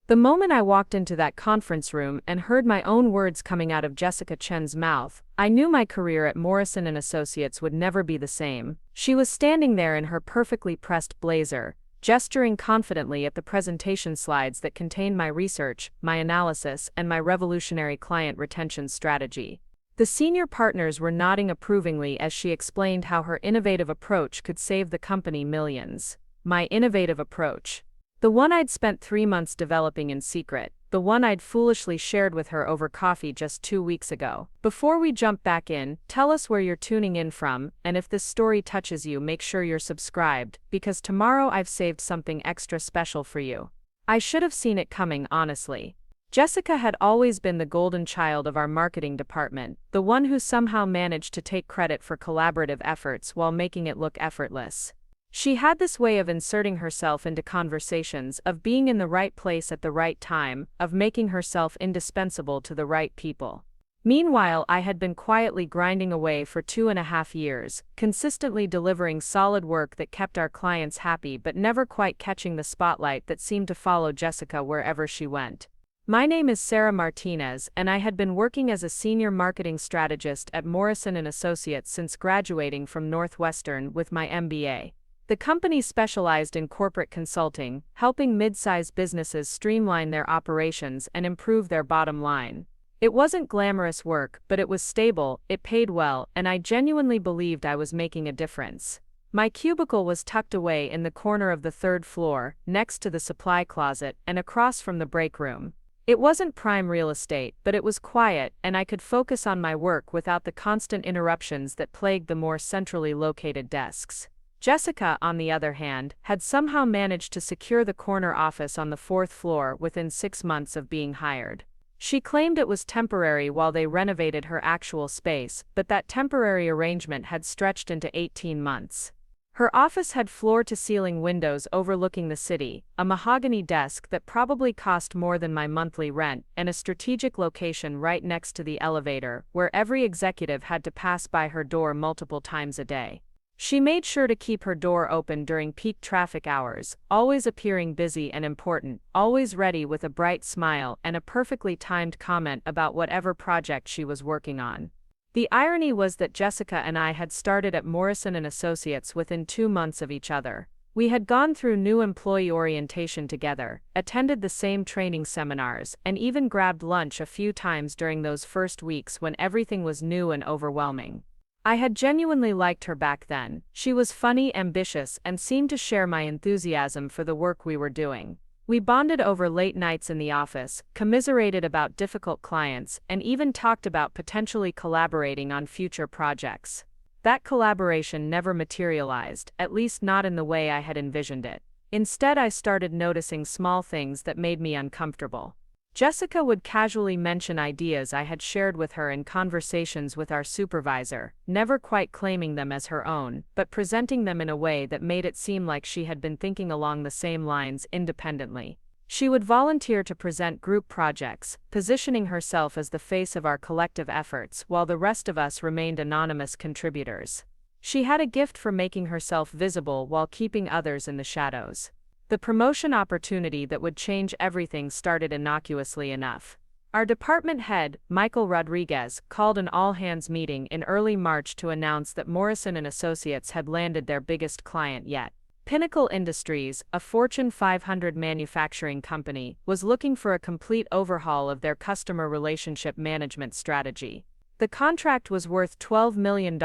The moment I walked into that conference room and heard my own words coming out of Jessica Chen's mouth, I knew my career at Morrison Associates would never be the same. She was standing there in her perfectly pressed blazer, gesturing confidently at the presentation slides that contained my research, my analysis, and my revolutionary client retention strategy. The senior partners were nodding approvingly as she explained how her innovative approach could save the company millions. My innovative approach. The one I'd spent 3 months developing in secret, the one I'd foolishly shared with her over coffee just 2 weeks ago. Before we jump back in, tell us where you're tuning in from, and if this story touches you, make sure you're subscribed, because tomorrow I've saved something extra special for you. I should have seen it coming, honestly. Jessica had always been the golden child of our marketing department, the one who somehow managed to take credit for collaborative efforts while making it look effortless. She had this way of inserting herself into conversations, of being in the right place at the right time, of making herself indispensable to the right people. Meanwhile, I had been quietly grinding away for 2.5 years, consistently delivering solid work that kept our clients happy but never quite catching the spotlight that seemed to follow Jessica wherever she went. My name is Sarah Martinez, and I had been working as a senior marketing strategist at Morrison Associates since graduating from Northwestern with my MBA. The company specialized in corporate consulting, helping mid-sized businesses streamline their operations and improve their bottom line. It wasn't glamorous work, but it was stable, it paid well, and I genuinely believed I was making a difference. My cubicle was tucked away in the corner of the 3rd floor, next to the supply closet and across from the break room. It wasn't prime real estate, but it was quiet, and I could focus on my work without the constant interruptions that plagued the more centrally located desks. Jessica, on the other hand, had somehow managed to secure the corner office on the 4th floor within 6 months of being hired. She claimed it was temporary while they renovated her actual space, but that temporary arrangement had stretched into 18 months. Her office had floor-to-ceiling windows overlooking the city, a mahogany desk that probably cost more than my monthly rent, and a strategic location right next to the elevator, where every executive had to pass by her door multiple times a day. She made sure to keep her door open during peak traffic hours, always appearing busy and important, always ready with a bright smile and a perfectly timed comment about whatever project she was working on. The irony was that Jessica and I had started at Morrison Associates within 2 months of each other. We had gone through new employee orientation together, attended the same training seminars, and even grabbed lunch a few times during those first weeks when everything was new and overwhelming. I had genuinely liked her back then. She was funny, ambitious, and seemed to share my enthusiasm for the work we were doing. We bonded over late nights in the office, commiserated about difficult clients, and even talked about potentially collaborating on future projects. That collaboration never materialized, at least not in the way I had envisioned it. Instead, I started noticing small things that made me uncomfortable. Jessica would casually mention ideas I had shared with her in conversations with our supervisor, never quite claiming them as her own, but presenting them in a way that made it seem like she had been thinking along the same lines independently. She would volunteer to present group projects, positioning herself as the face of our collective efforts while the rest of us remained anonymous contributors. She had a gift for making herself visible while keeping others in the shadows. The promotion opportunity that would change everything started innocuously enough. Our department head, Michael Rodriguez, called an all-hands meeting in early March to announce that Morrison Associates had landed their biggest client yet. Pinnacle Industries, a Fortune 500 manufacturing company, was looking for a complete overhaul of their customer relationship management strategy. The contract was worth $12 million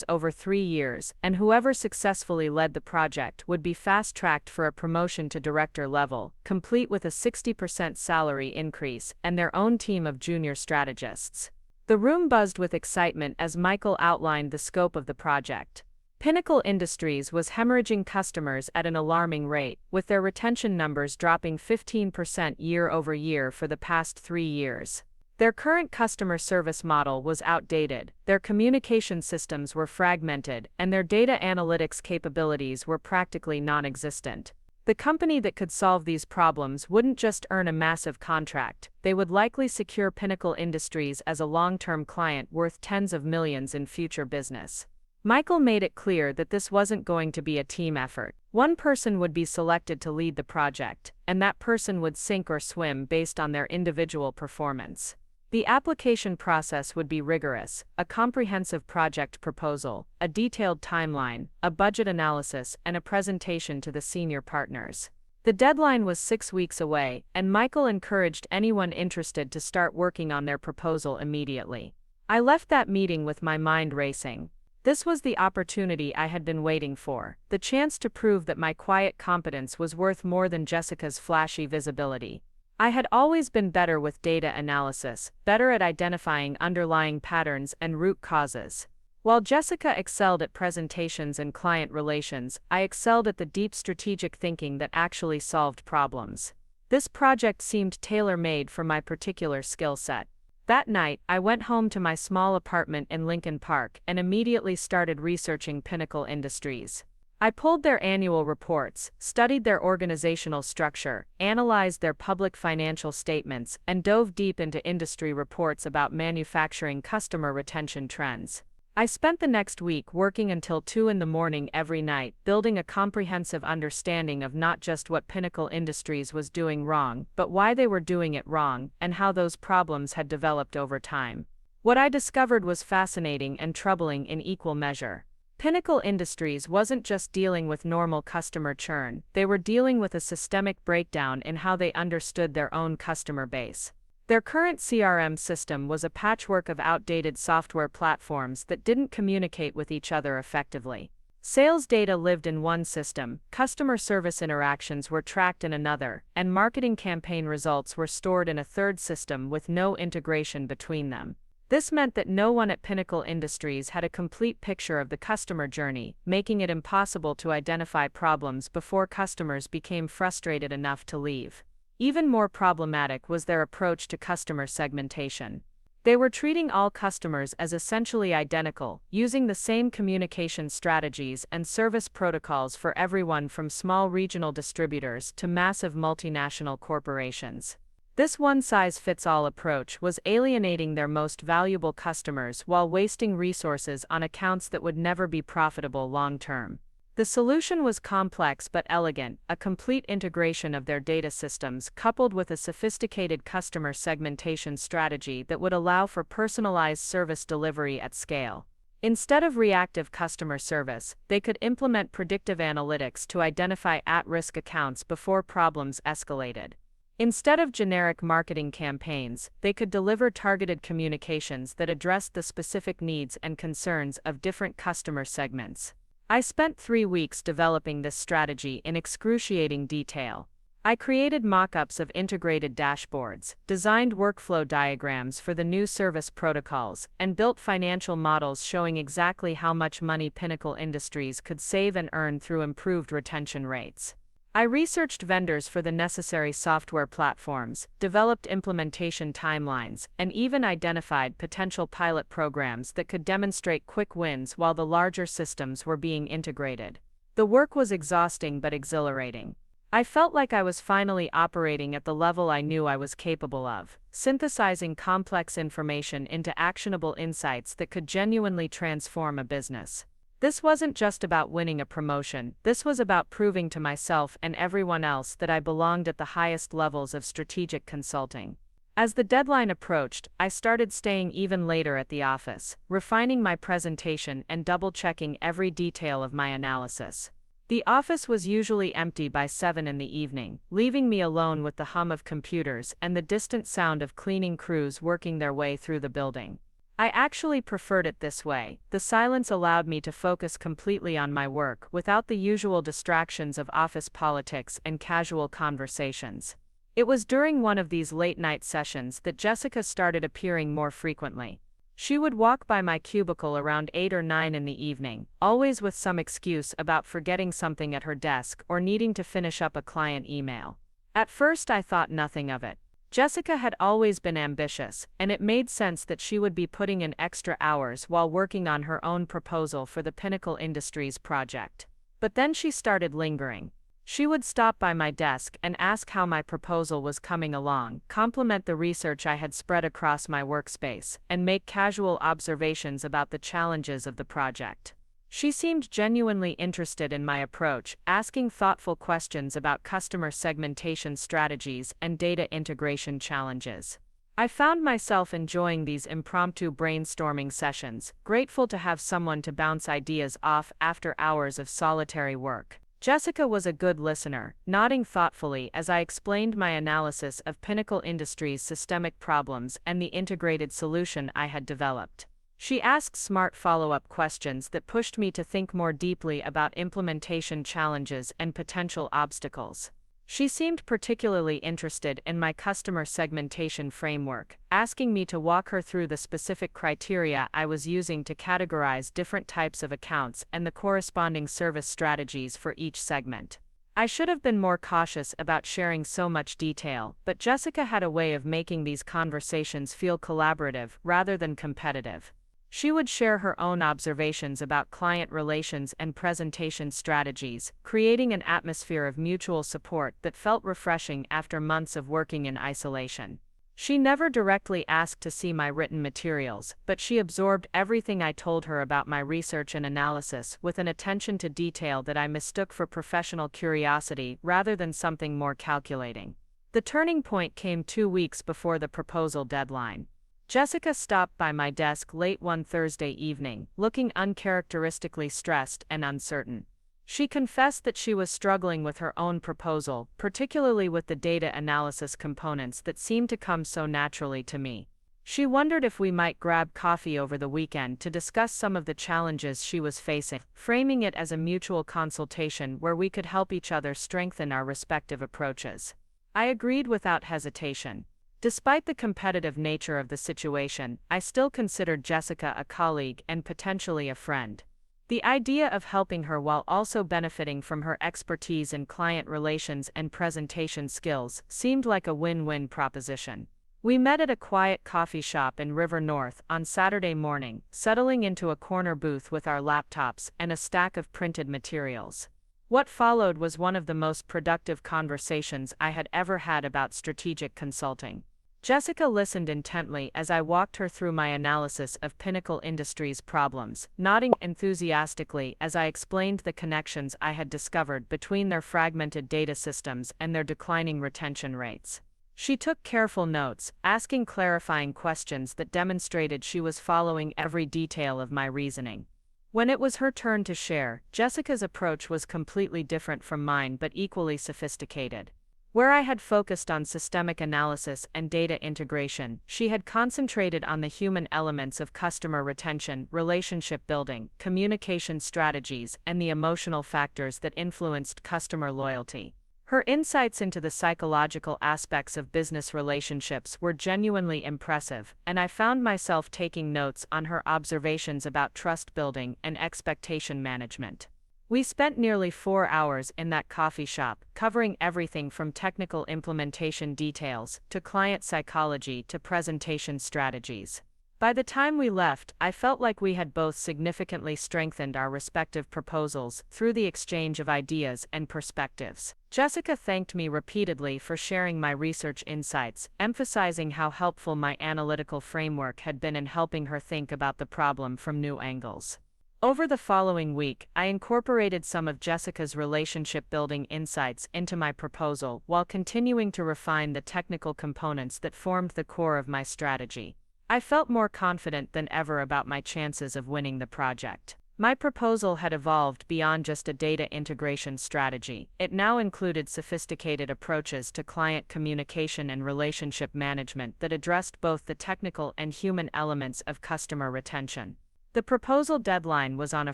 over 3 years, and whoever successfully led the project would be fast-tracked for a promotion to director level, complete with a 60% salary increase and their own team of junior strategists. The room buzzed with excitement as Michael outlined the scope of the project. Pinnacle Industries was hemorrhaging customers at an alarming rate, with their retention numbers dropping 15% year over year for the past 3 years. Their current customer service model was outdated, their communication systems were fragmented, and their data analytics capabilities were practically non-existent. The company that could solve these problems wouldn't just earn a massive contract, they would likely secure Pinnacle Industries as a long-term client worth tens of millions in future business. Michael made it clear that this wasn't going to be a team effort. One person would be selected to lead the project, and that person would sink or swim based on their individual performance. The application process would be rigorous: a comprehensive project proposal, a detailed timeline, a budget analysis, and a presentation to the senior partners. The deadline was 6 weeks away, and Michael encouraged anyone interested to start working on their proposal immediately. I left that meeting with my mind racing. This was the opportunity I had been waiting for, the chance to prove that my quiet competence was worth more than Jessica's flashy visibility. I had always been better with data analysis, better at identifying underlying patterns and root causes. While Jessica excelled at presentations and client relations, I excelled at the deep strategic thinking that actually solved problems. This project seemed tailor-made for my particular skill set. That night, I went home to my small apartment in Lincoln Park and immediately started researching Pinnacle Industries. I pulled their annual reports, studied their organizational structure, analyzed their public financial statements, and dove deep into industry reports about manufacturing customer retention trends. I spent the next week working until 2 a.m. every night, building a comprehensive understanding of not just what Pinnacle Industries was doing wrong, but why they were doing it wrong, and how those problems had developed over time. What I discovered was fascinating and troubling in equal measure. Pinnacle Industries wasn't just dealing with normal customer churn, they were dealing with a systemic breakdown in how they understood their own customer base. Their current CRM system was a patchwork of outdated software platforms that didn't communicate with each other effectively. Sales data lived in one system, customer service interactions were tracked in another, and marketing campaign results were stored in a third system with no integration between them. This meant that no one at Pinnacle Industries had a complete picture of the customer journey, making it impossible to identify problems before customers became frustrated enough to leave. Even more problematic was their approach to customer segmentation. They were treating all customers as essentially identical, using the same communication strategies and service protocols for everyone from small regional distributors to massive multinational corporations. This one-size-fits-all approach was alienating their most valuable customers while wasting resources on accounts that would never be profitable long-term. The solution was complex but elegant: a complete integration of their data systems coupled with a sophisticated customer segmentation strategy that would allow for personalized service delivery at scale. Instead of reactive customer service, they could implement predictive analytics to identify at-risk accounts before problems escalated. Instead of generic marketing campaigns, they could deliver targeted communications that addressed the specific needs and concerns of different customer segments. I spent 3 weeks developing this strategy in excruciating detail. I created mock-ups of integrated dashboards, designed workflow diagrams for the new service protocols, and built financial models showing exactly how much money Pinnacle Industries could save and earn through improved retention rates. I researched vendors for the necessary software platforms, developed implementation timelines, and even identified potential pilot programs that could demonstrate quick wins while the larger systems were being integrated. The work was exhausting but exhilarating. I felt like I was finally operating at the level I knew I was capable of, synthesizing complex information into actionable insights that could genuinely transform a business. This wasn't just about winning a promotion, this was about proving to myself and everyone else that I belonged at the highest levels of strategic consulting. As the deadline approached, I started staying even later at the office, refining my presentation and double-checking every detail of my analysis. The office was usually empty by 7 p.m, leaving me alone with the hum of computers and the distant sound of cleaning crews working their way through the building. I actually preferred it this way. The silence allowed me to focus completely on my work without the usual distractions of office politics and casual conversations. It was during one of these late-night sessions that Jessica started appearing more frequently. She would walk by my cubicle around 8 or 9 p.m, always with some excuse about forgetting something at her desk or needing to finish up a client email. At first I thought nothing of it. Jessica had always been ambitious, and it made sense that she would be putting in extra hours while working on her own proposal for the Pinnacle Industries project. But then she started lingering. She would stop by my desk and ask how my proposal was coming along, compliment the research I had spread across my workspace, and make casual observations about the challenges of the project. She seemed genuinely interested in my approach, asking thoughtful questions about customer segmentation strategies and data integration challenges. I found myself enjoying these impromptu brainstorming sessions, grateful to have someone to bounce ideas off after hours of solitary work. Jessica was a good listener, nodding thoughtfully as I explained my analysis of Pinnacle Industries' systemic problems and the integrated solution I had developed. She asked smart follow-up questions that pushed me to think more deeply about implementation challenges and potential obstacles. She seemed particularly interested in my customer segmentation framework, asking me to walk her through the specific criteria I was using to categorize different types of accounts and the corresponding service strategies for each segment. I should have been more cautious about sharing so much detail, but Jessica had a way of making these conversations feel collaborative rather than competitive. She would share her own observations about client relations and presentation strategies, creating an atmosphere of mutual support that felt refreshing after months of working in isolation. She never directly asked to see my written materials, but she absorbed everything I told her about my research and analysis with an attention to detail that I mistook for professional curiosity rather than something more calculating. The turning point came 2 weeks before the proposal deadline. Jessica stopped by my desk late one Thursday evening, looking uncharacteristically stressed and uncertain. She confessed that she was struggling with her own proposal, particularly with the data analysis components that seemed to come so naturally to me. She wondered if we might grab coffee over the weekend to discuss some of the challenges she was facing, framing it as a mutual consultation where we could help each other strengthen our respective approaches. I agreed without hesitation. Despite the competitive nature of the situation, I still considered Jessica a colleague and potentially a friend. The idea of helping her while also benefiting from her expertise in client relations and presentation skills seemed like a win-win proposition. We met at a quiet coffee shop in River North on Saturday morning, settling into a corner booth with our laptops and a stack of printed materials. What followed was one of the most productive conversations I had ever had about strategic consulting. Jessica listened intently as I walked her through my analysis of Pinnacle Industries' problems, nodding enthusiastically as I explained the connections I had discovered between their fragmented data systems and their declining retention rates. She took careful notes, asking clarifying questions that demonstrated she was following every detail of my reasoning. When it was her turn to share, Jessica's approach was completely different from mine but equally sophisticated. Where I had focused on systemic analysis and data integration, she had concentrated on the human elements of customer retention, relationship building, communication strategies, and the emotional factors that influenced customer loyalty. Her insights into the psychological aspects of business relationships were genuinely impressive, and I found myself taking notes on her observations about trust building and expectation management. We spent nearly 4 hours in that coffee shop, covering everything from technical implementation details to client psychology to presentation strategies. By the time we left, I felt like we had both significantly strengthened our respective proposals through the exchange of ideas and perspectives. Jessica thanked me repeatedly for sharing my research insights, emphasizing how helpful my analytical framework had been in helping her think about the problem from new angles. Over the following week, I incorporated some of Jessica's relationship-building insights into my proposal while continuing to refine the technical components that formed the core of my strategy. I felt more confident than ever about my chances of winning the project. My proposal had evolved beyond just a data integration strategy. It now included sophisticated approaches to client communication and relationship management that addressed both the technical and human elements of customer retention. The proposal deadline was on a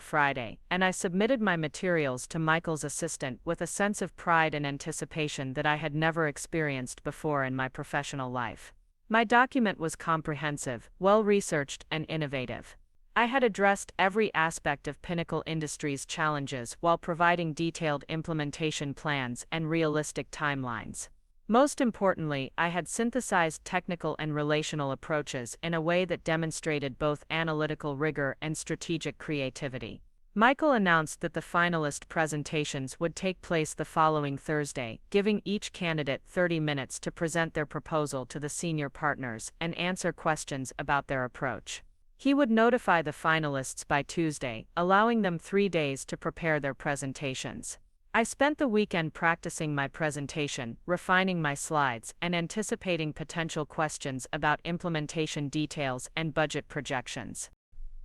Friday, and I submitted my materials to Michael's assistant with a sense of pride and anticipation that I had never experienced before in my professional life. My document was comprehensive, well-researched, and innovative. I had addressed every aspect of Pinnacle Industries' challenges while providing detailed implementation plans and realistic timelines. Most importantly, I had synthesized technical and relational approaches in a way that demonstrated both analytical rigor and strategic creativity. Michael announced that the finalist presentations would take place the following Thursday, giving each candidate 30 minutes to present their proposal to the senior partners and answer questions about their approach. He would notify the finalists by Tuesday, allowing them 3 days to prepare their presentations. I spent the weekend practicing my presentation, refining my slides, and anticipating potential questions about implementation details and budget projections.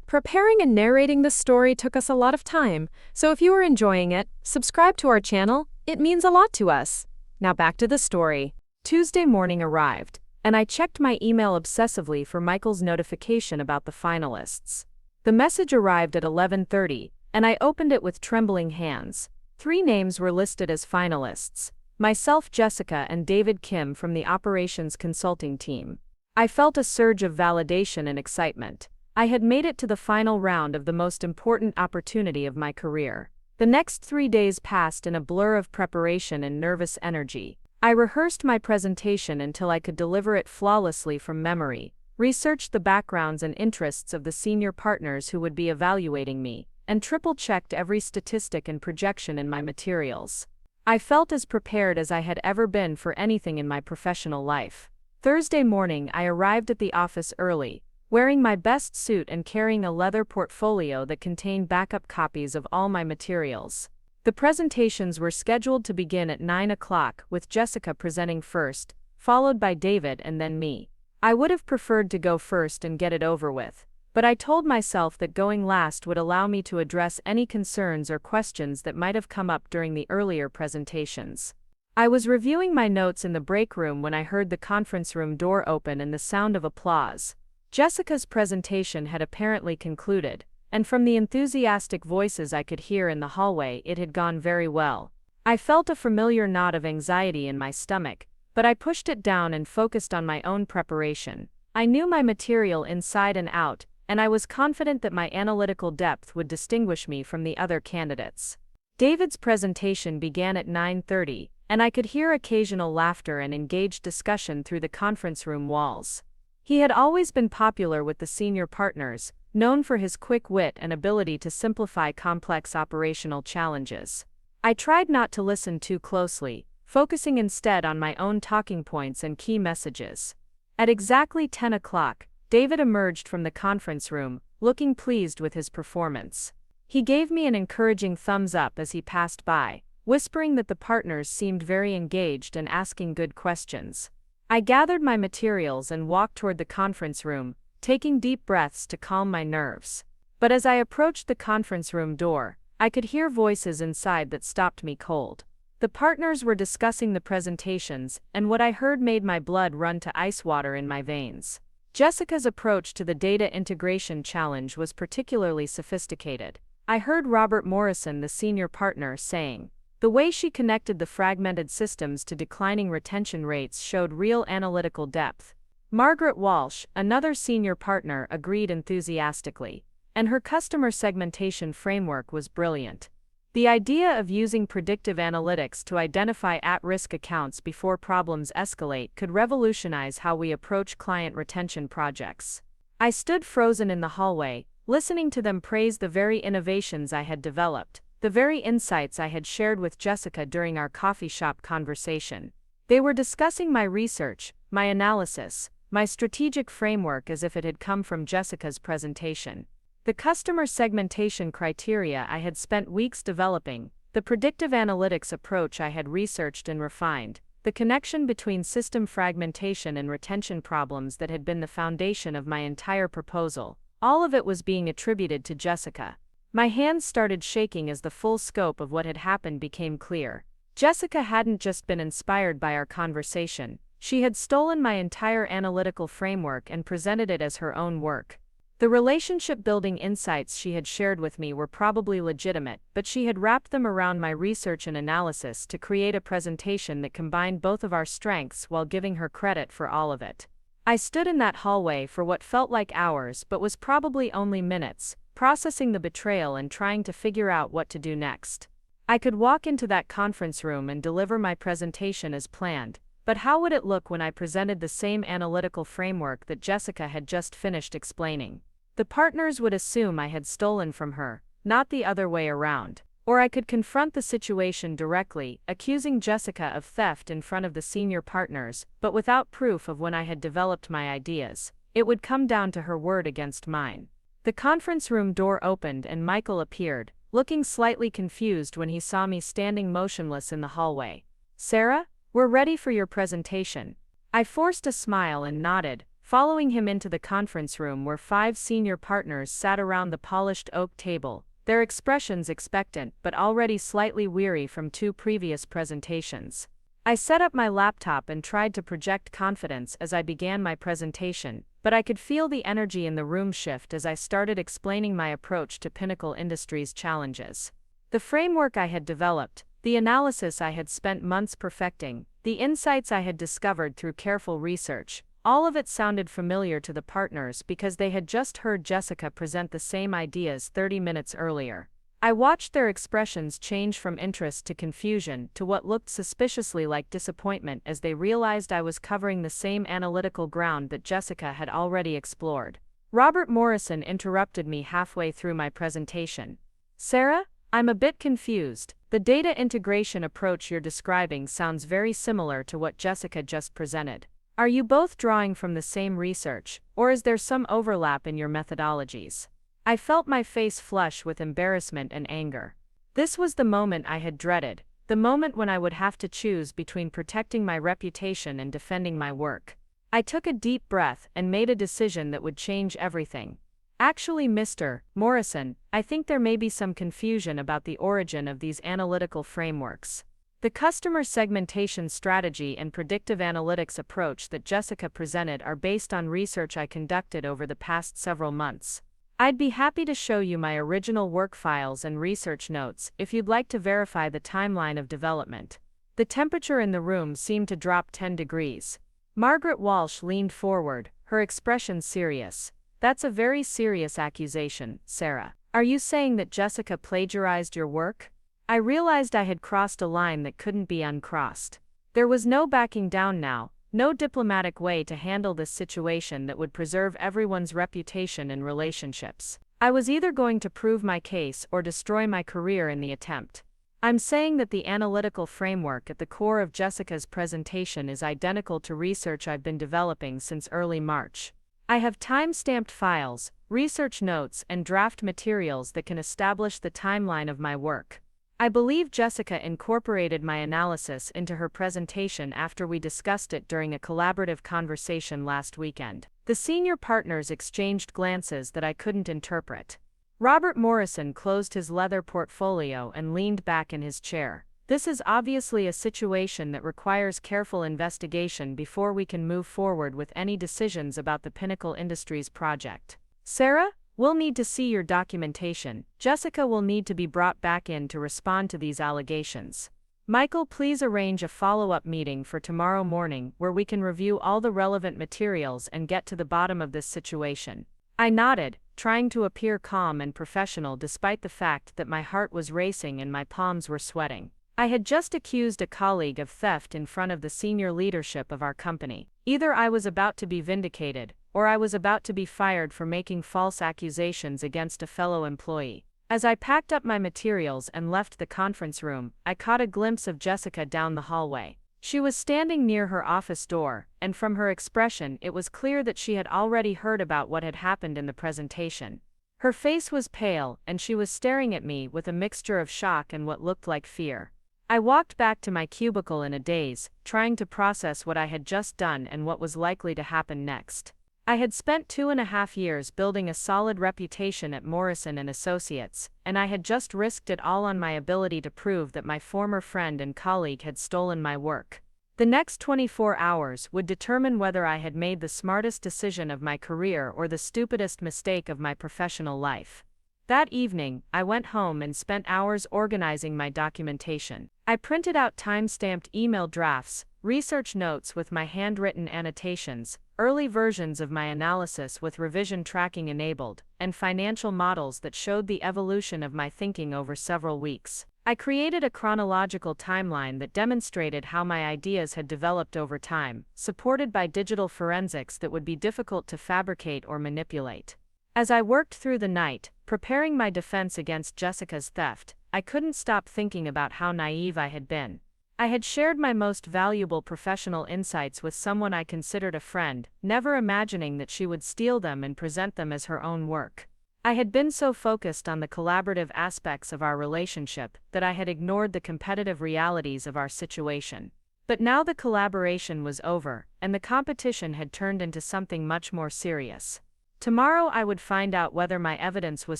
Preparing and narrating this story took us a lot of time, so if you are enjoying it, subscribe to our channel. It means a lot to us. Now back to the story. Tuesday morning arrived, and I checked my email obsessively for Michael's notification about the finalists. The message arrived at 11:30, and I opened it with trembling hands. 3 names were listed as finalists: myself, Jessica, and David Kim from the operations consulting team. I felt a surge of validation and excitement. I had made it to the final round of the most important opportunity of my career. The next 3 days passed in a blur of preparation and nervous energy. I rehearsed my presentation until I could deliver it flawlessly from memory, researched the backgrounds and interests of the senior partners who would be evaluating me, and triple-checked every statistic and projection in my materials. I felt as prepared as I had ever been for anything in my professional life. Thursday morning, I arrived at the office early, wearing my best suit and carrying a leather portfolio that contained backup copies of all my materials. The presentations were scheduled to begin at 9 o'clock, with Jessica presenting first, followed by David and then me. I would have preferred to go first and get it over with, but I told myself that going last would allow me to address any concerns or questions that might have come up during the earlier presentations. I was reviewing my notes in the break room when I heard the conference room door open and the sound of applause. Jessica's presentation had apparently concluded, and from the enthusiastic voices I could hear in the hallway, it had gone very well. I felt a familiar knot of anxiety in my stomach, but I pushed it down and focused on my own preparation. I knew my material inside and out, and I was confident that my analytical depth would distinguish me from the other candidates. David's presentation began at 9:30, and I could hear occasional laughter and engaged discussion through the conference room walls. He had always been popular with the senior partners, known for his quick wit and ability to simplify complex operational challenges. I tried not to listen too closely, focusing instead on my own talking points and key messages. At exactly 10 o'clock, David emerged from the conference room, looking pleased with his performance. He gave me an encouraging thumbs up as he passed by, whispering that the partners seemed very engaged and asking good questions. I gathered my materials and walked toward the conference room, taking deep breaths to calm my nerves. But as I approached the conference room door, I could hear voices inside that stopped me cold. The partners were discussing the presentations, and what I heard made my blood run to ice water in my veins. Jessica's approach to the data integration challenge was particularly sophisticated. I heard Robert Morrison, the senior partner, saying, "The way she connected the fragmented systems to declining retention rates showed real analytical depth." Margaret Walsh, another senior partner, agreed enthusiastically, and her customer segmentation framework was brilliant. The idea of using predictive analytics to identify at-risk accounts before problems escalate could revolutionize how we approach client retention projects. I stood frozen in the hallway, listening to them praise the very innovations I had developed, the very insights I had shared with Jessica during our coffee shop conversation. They were discussing my research, my analysis, my strategic framework as if it had come from Jessica's presentation. The customer segmentation criteria I had spent weeks developing, the predictive analytics approach I had researched and refined, the connection between system fragmentation and retention problems that had been the foundation of my entire proposal, all of it was being attributed to Jessica. My hands started shaking as the full scope of what had happened became clear. Jessica hadn't just been inspired by our conversation, she had stolen my entire analytical framework and presented it as her own work. The relationship-building insights she had shared with me were probably legitimate, but she had wrapped them around my research and analysis to create a presentation that combined both of our strengths while giving her credit for all of it. I stood in that hallway for what felt like hours but was probably only minutes, processing the betrayal and trying to figure out what to do next. I could walk into that conference room and deliver my presentation as planned, but how would it look when I presented the same analytical framework that Jessica had just finished explaining? The partners would assume I had stolen from her, not the other way around. Or I could confront the situation directly, accusing Jessica of theft in front of the senior partners, but without proof of when I had developed my ideas. It would come down to her word against mine. The conference room door opened and Michael appeared, looking slightly confused when he saw me standing motionless in the hallway. "Sarah, we're ready for your presentation." I forced a smile and nodded, following him into the conference room where 5 senior partners sat around the polished oak table, their expressions expectant but already slightly weary from 2 previous presentations. I set up my laptop and tried to project confidence as I began my presentation, but I could feel the energy in the room shift as I started explaining my approach to Pinnacle Industries' challenges. The framework I had developed, the analysis I had spent months perfecting, the insights I had discovered through careful research, all of it sounded familiar to the partners because they had just heard Jessica present the same ideas 30 minutes earlier. I watched their expressions change from interest to confusion to what looked suspiciously like disappointment as they realized I was covering the same analytical ground that Jessica had already explored. Robert Morrison interrupted me halfway through my presentation. "Sarah, I'm a bit confused. The data integration approach you're describing sounds very similar to what Jessica just presented. Are you both drawing from the same research, or is there some overlap in your methodologies?" I felt my face flush with embarrassment and anger. This was the moment I had dreaded, the moment when I would have to choose between protecting my reputation and defending my work. I took a deep breath and made a decision that would change everything. "Actually, Mr. Morrison, I think there may be some confusion about the origin of these analytical frameworks. The customer segmentation strategy and predictive analytics approach that Jessica presented are based on research I conducted over the past several months. I'd be happy to show you my original work files and research notes if you'd like to verify the timeline of development." The temperature in the room seemed to drop 10 degrees. Margaret Walsh leaned forward, her expression serious. "That's a very serious accusation, Sarah. Are you saying that Jessica plagiarized your work?" I realized I had crossed a line that couldn't be uncrossed. There was no backing down now, no diplomatic way to handle this situation that would preserve everyone's reputation and relationships. I was either going to prove my case or destroy my career in the attempt. "I'm saying that the analytical framework at the core of Jessica's presentation is identical to research I've been developing since early March. I have time-stamped files, research notes, and draft materials that can establish the timeline of my work. I believe Jessica incorporated my analysis into her presentation after we discussed it during a collaborative conversation last weekend." The senior partners exchanged glances that I couldn't interpret. Robert Morrison closed his leather portfolio and leaned back in his chair. "This is obviously a situation that requires careful investigation before we can move forward with any decisions about the Pinnacle Industries project. Sarah, we'll need to see your documentation. Jessica will need to be brought back in to respond to these allegations. Michael, please arrange a follow-up meeting for tomorrow morning where we can review all the relevant materials and get to the bottom of this situation." I nodded, trying to appear calm and professional despite the fact that my heart was racing and my palms were sweating. I had just accused a colleague of theft in front of the senior leadership of our company. Either I was about to be vindicated, or I was about to be fired for making false accusations against a fellow employee. As I packed up my materials and left the conference room, I caught a glimpse of Jessica down the hallway. She was standing near her office door, and from her expression it was clear that she had already heard about what had happened in the presentation. Her face was pale, and she was staring at me with a mixture of shock and what looked like fear. I walked back to my cubicle in a daze, trying to process what I had just done and what was likely to happen next. I had spent 2.5 years building a solid reputation at Morrison Associates, and I had just risked it all on my ability to prove that my former friend and colleague had stolen my work. The next 24 hours would determine whether I had made the smartest decision of my career or the stupidest mistake of my professional life. That evening, I went home and spent hours organizing my documentation. I printed out time-stamped email drafts, research notes with my handwritten annotations, early versions of my analysis with revision tracking enabled, and financial models that showed the evolution of my thinking over several weeks. I created a chronological timeline that demonstrated how my ideas had developed over time, supported by digital forensics that would be difficult to fabricate or manipulate. As I worked through the night, preparing my defense against Jessica's theft, I couldn't stop thinking about how naive I had been. I had shared my most valuable professional insights with someone I considered a friend, never imagining that she would steal them and present them as her own work. I had been so focused on the collaborative aspects of our relationship that I had ignored the competitive realities of our situation. But now the collaboration was over, and the competition had turned into something much more serious. Tomorrow I would find out whether my evidence was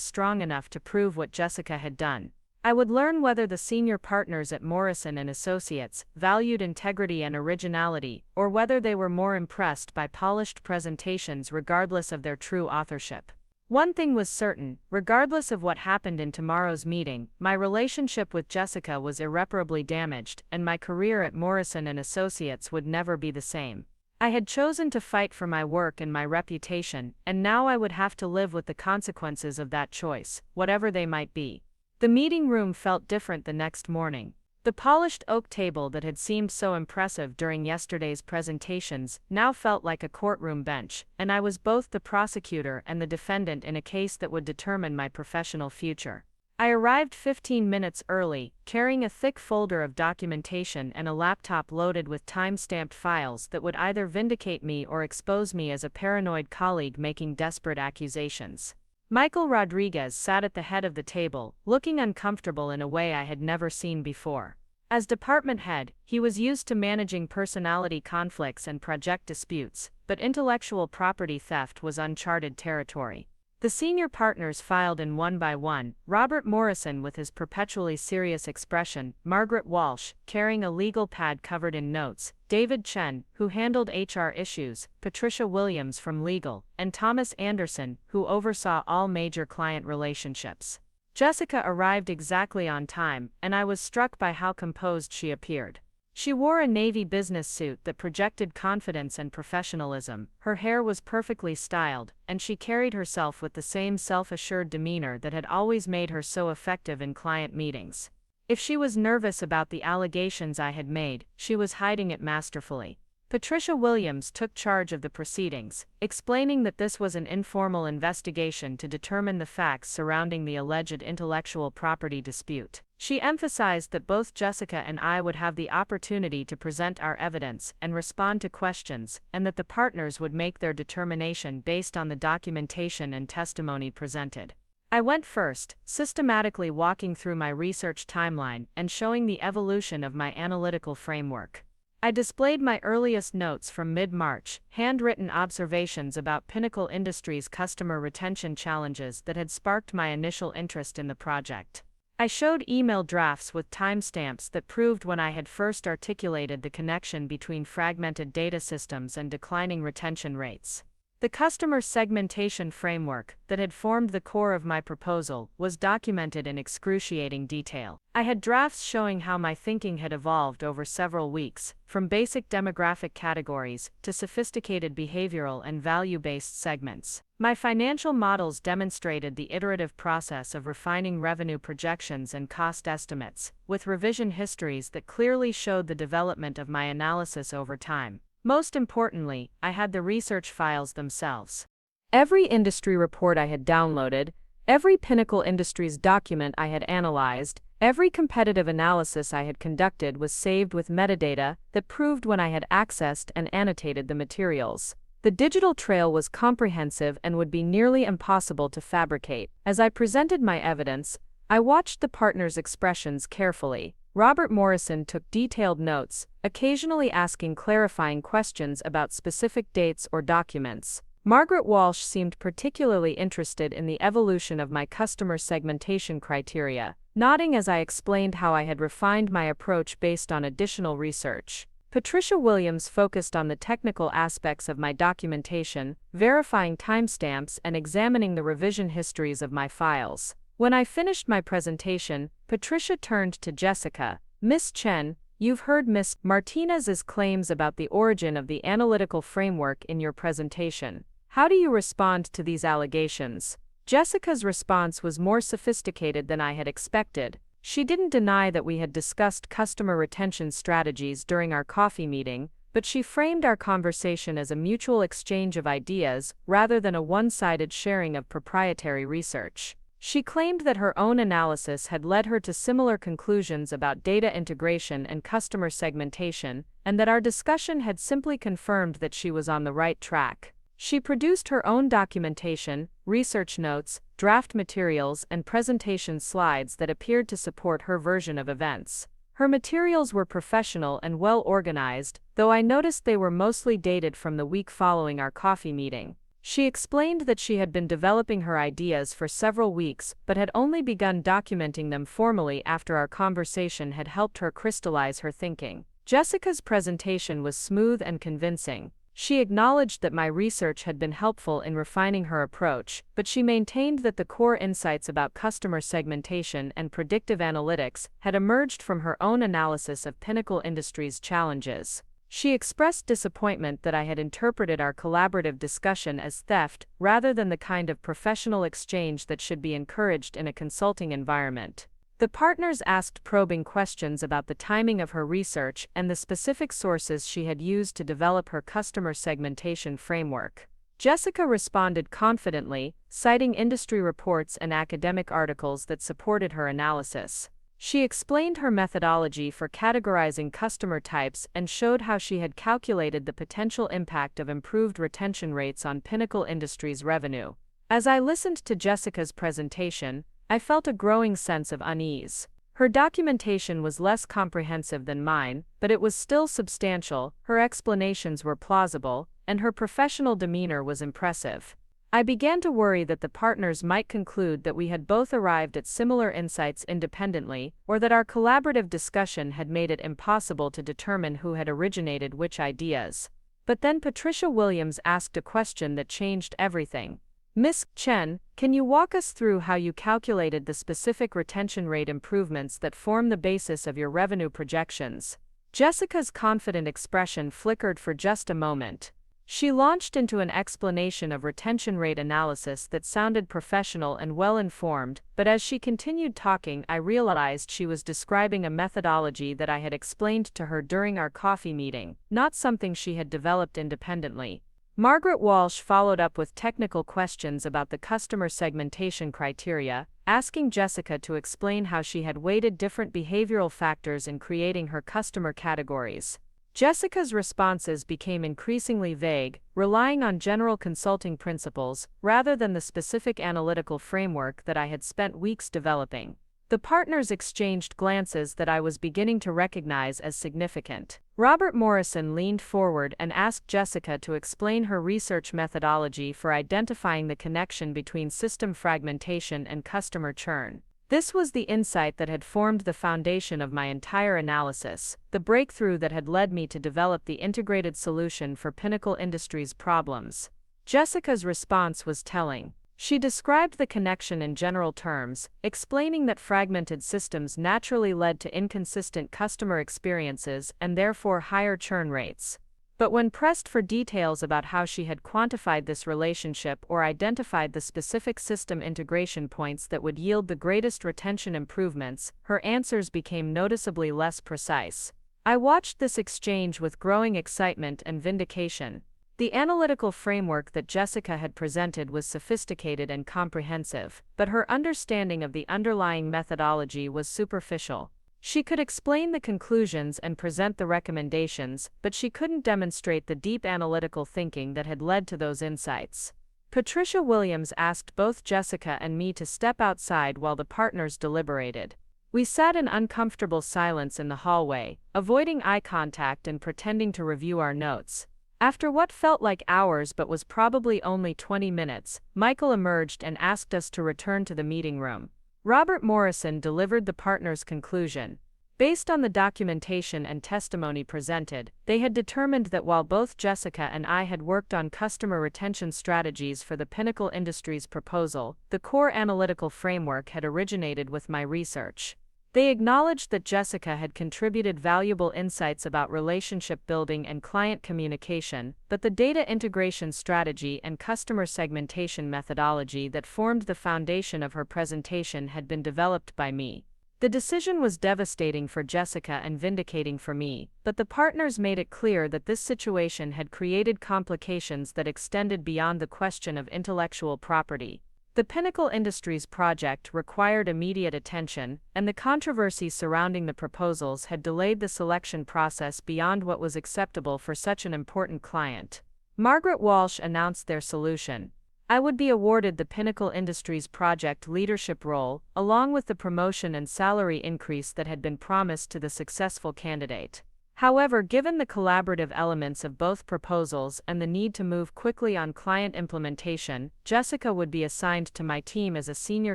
strong enough to prove what Jessica had done. I would learn whether the senior partners at Morrison Associates valued integrity and originality, or whether they were more impressed by polished presentations regardless of their true authorship. One thing was certain, regardless of what happened in tomorrow's meeting, my relationship with Jessica was irreparably damaged, and my career at Morrison Associates would never be the same. I had chosen to fight for my work and my reputation, and now I would have to live with the consequences of that choice, whatever they might be. The meeting room felt different the next morning. The polished oak table that had seemed so impressive during yesterday's presentations now felt like a courtroom bench, and I was both the prosecutor and the defendant in a case that would determine my professional future. I arrived 15 minutes early, carrying a thick folder of documentation and a laptop loaded with time-stamped files that would either vindicate me or expose me as a paranoid colleague making desperate accusations. Michael Rodriguez sat at the head of the table, looking uncomfortable in a way I had never seen before. As department head, he was used to managing personality conflicts and project disputes, but intellectual property theft was uncharted territory. The senior partners filed in one by one: Robert Morrison with his perpetually serious expression, Margaret Walsh, carrying a legal pad covered in notes, David Chen, who handled HR issues, Patricia Williams from legal, and Thomas Anderson, who oversaw all major client relationships. Jessica arrived exactly on time, and I was struck by how composed she appeared. She wore a navy business suit that projected confidence and professionalism, her hair was perfectly styled, and she carried herself with the same self-assured demeanor that had always made her so effective in client meetings. If she was nervous about the allegations I had made, she was hiding it masterfully. Patricia Williams took charge of the proceedings, explaining that this was an informal investigation to determine the facts surrounding the alleged intellectual property dispute. She emphasized that both Jessica and I would have the opportunity to present our evidence and respond to questions, and that the partners would make their determination based on the documentation and testimony presented. I went first, systematically walking through my research timeline and showing the evolution of my analytical framework. I displayed my earliest notes from mid-March, handwritten observations about Pinnacle Industries' customer retention challenges that had sparked my initial interest in the project. I showed email drafts with timestamps that proved when I had first articulated the connection between fragmented data systems and declining retention rates. The customer segmentation framework that had formed the core of my proposal was documented in excruciating detail. I had drafts showing how my thinking had evolved over several weeks, from basic demographic categories to sophisticated behavioral and value-based segments. My financial models demonstrated the iterative process of refining revenue projections and cost estimates, with revision histories that clearly showed the development of my analysis over time. Most importantly, I had the research files themselves. Every industry report I had downloaded, every Pinnacle Industries document I had analyzed, every competitive analysis I had conducted was saved with metadata that proved when I had accessed and annotated the materials. The digital trail was comprehensive and would be nearly impossible to fabricate. As I presented my evidence, I watched the partners' expressions carefully. Robert Morrison took detailed notes, occasionally asking clarifying questions about specific dates or documents. Margaret Walsh seemed particularly interested in the evolution of my customer segmentation criteria, nodding as I explained how I had refined my approach based on additional research. Patricia Williams focused on the technical aspects of my documentation, verifying timestamps and examining the revision histories of my files. When I finished my presentation, Patricia turned to Jessica. "Miss Chen, you've heard Miss Martinez's claims about the origin of the analytical framework in your presentation. How do you respond to these allegations?" Jessica's response was more sophisticated than I had expected. She didn't deny that we had discussed customer retention strategies during our coffee meeting, but she framed our conversation as a mutual exchange of ideas rather than a one-sided sharing of proprietary research. She claimed that her own analysis had led her to similar conclusions about data integration and customer segmentation, and that our discussion had simply confirmed that she was on the right track. She produced her own documentation, research notes, draft materials, and presentation slides that appeared to support her version of events. Her materials were professional and well organized, though I noticed they were mostly dated from the week following our coffee meeting. She explained that she had been developing her ideas for several weeks but had only begun documenting them formally after our conversation had helped her crystallize her thinking. Jessica's presentation was smooth and convincing. She acknowledged that my research had been helpful in refining her approach, but she maintained that the core insights about customer segmentation and predictive analytics had emerged from her own analysis of Pinnacle Industries' challenges. She expressed disappointment that I had interpreted our collaborative discussion as theft rather than the kind of professional exchange that should be encouraged in a consulting environment. The partners asked probing questions about the timing of her research and the specific sources she had used to develop her customer segmentation framework. Jessica responded confidently, citing industry reports and academic articles that supported her analysis. She explained her methodology for categorizing customer types and showed how she had calculated the potential impact of improved retention rates on Pinnacle Industries' revenue. As I listened to Jessica's presentation, I felt a growing sense of unease. Her documentation was less comprehensive than mine, but it was still substantial, her explanations were plausible, and her professional demeanor was impressive. I began to worry that the partners might conclude that we had both arrived at similar insights independently, or that our collaborative discussion had made it impossible to determine who had originated which ideas. But then Patricia Williams asked a question that changed everything. Ms. Chen, can you walk us through how you calculated the specific retention rate improvements that form the basis of your revenue projections? Jessica's confident expression flickered for just a moment. She launched into an explanation of retention rate analysis that sounded professional and well-informed, but as she continued talking, I realized she was describing a methodology that I had explained to her during our coffee meeting, not something she had developed independently. Margaret Walsh followed up with technical questions about the customer segmentation criteria, asking Jessica to explain how she had weighted different behavioral factors in creating her customer categories. Jessica's responses became increasingly vague, relying on general consulting principles rather than the specific analytical framework that I had spent weeks developing. The partners exchanged glances that I was beginning to recognize as significant. Robert Morrison leaned forward and asked Jessica to explain her research methodology for identifying the connection between system fragmentation and customer churn. This was the insight that had formed the foundation of my entire analysis, the breakthrough that had led me to develop the integrated solution for Pinnacle Industries' problems. Jessica's response was telling. She described the connection in general terms, explaining that fragmented systems naturally led to inconsistent customer experiences and therefore higher churn rates. But when pressed for details about how she had quantified this relationship or identified the specific system integration points that would yield the greatest retention improvements, her answers became noticeably less precise. I watched this exchange with growing excitement and vindication. The analytical framework that Jessica had presented was sophisticated and comprehensive, but her understanding of the underlying methodology was superficial. She could explain the conclusions and present the recommendations, but she couldn't demonstrate the deep analytical thinking that had led to those insights. Patricia Williams asked both Jessica and me to step outside while the partners deliberated. We sat in uncomfortable silence in the hallway, avoiding eye contact and pretending to review our notes. After what felt like hours but was probably only 20 minutes, Michael emerged and asked us to return to the meeting room. Robert Morrison delivered the partners' conclusion. Based on the documentation and testimony presented, they had determined that while both Jessica and I had worked on customer retention strategies for the Pinnacle Industries proposal, the core analytical framework had originated with my research. They acknowledged that Jessica had contributed valuable insights about relationship building and client communication, but the data integration strategy and customer segmentation methodology that formed the foundation of her presentation had been developed by me. The decision was devastating for Jessica and vindicating for me, but the partners made it clear that this situation had created complications that extended beyond the question of intellectual property. The Pinnacle Industries project required immediate attention, and the controversy surrounding the proposals had delayed the selection process beyond what was acceptable for such an important client. Margaret Walsh announced their solution. I would be awarded the Pinnacle Industries project leadership role, along with the promotion and salary increase that had been promised to the successful candidate. However, given the collaborative elements of both proposals and the need to move quickly on client implementation, Jessica would be assigned to my team as a senior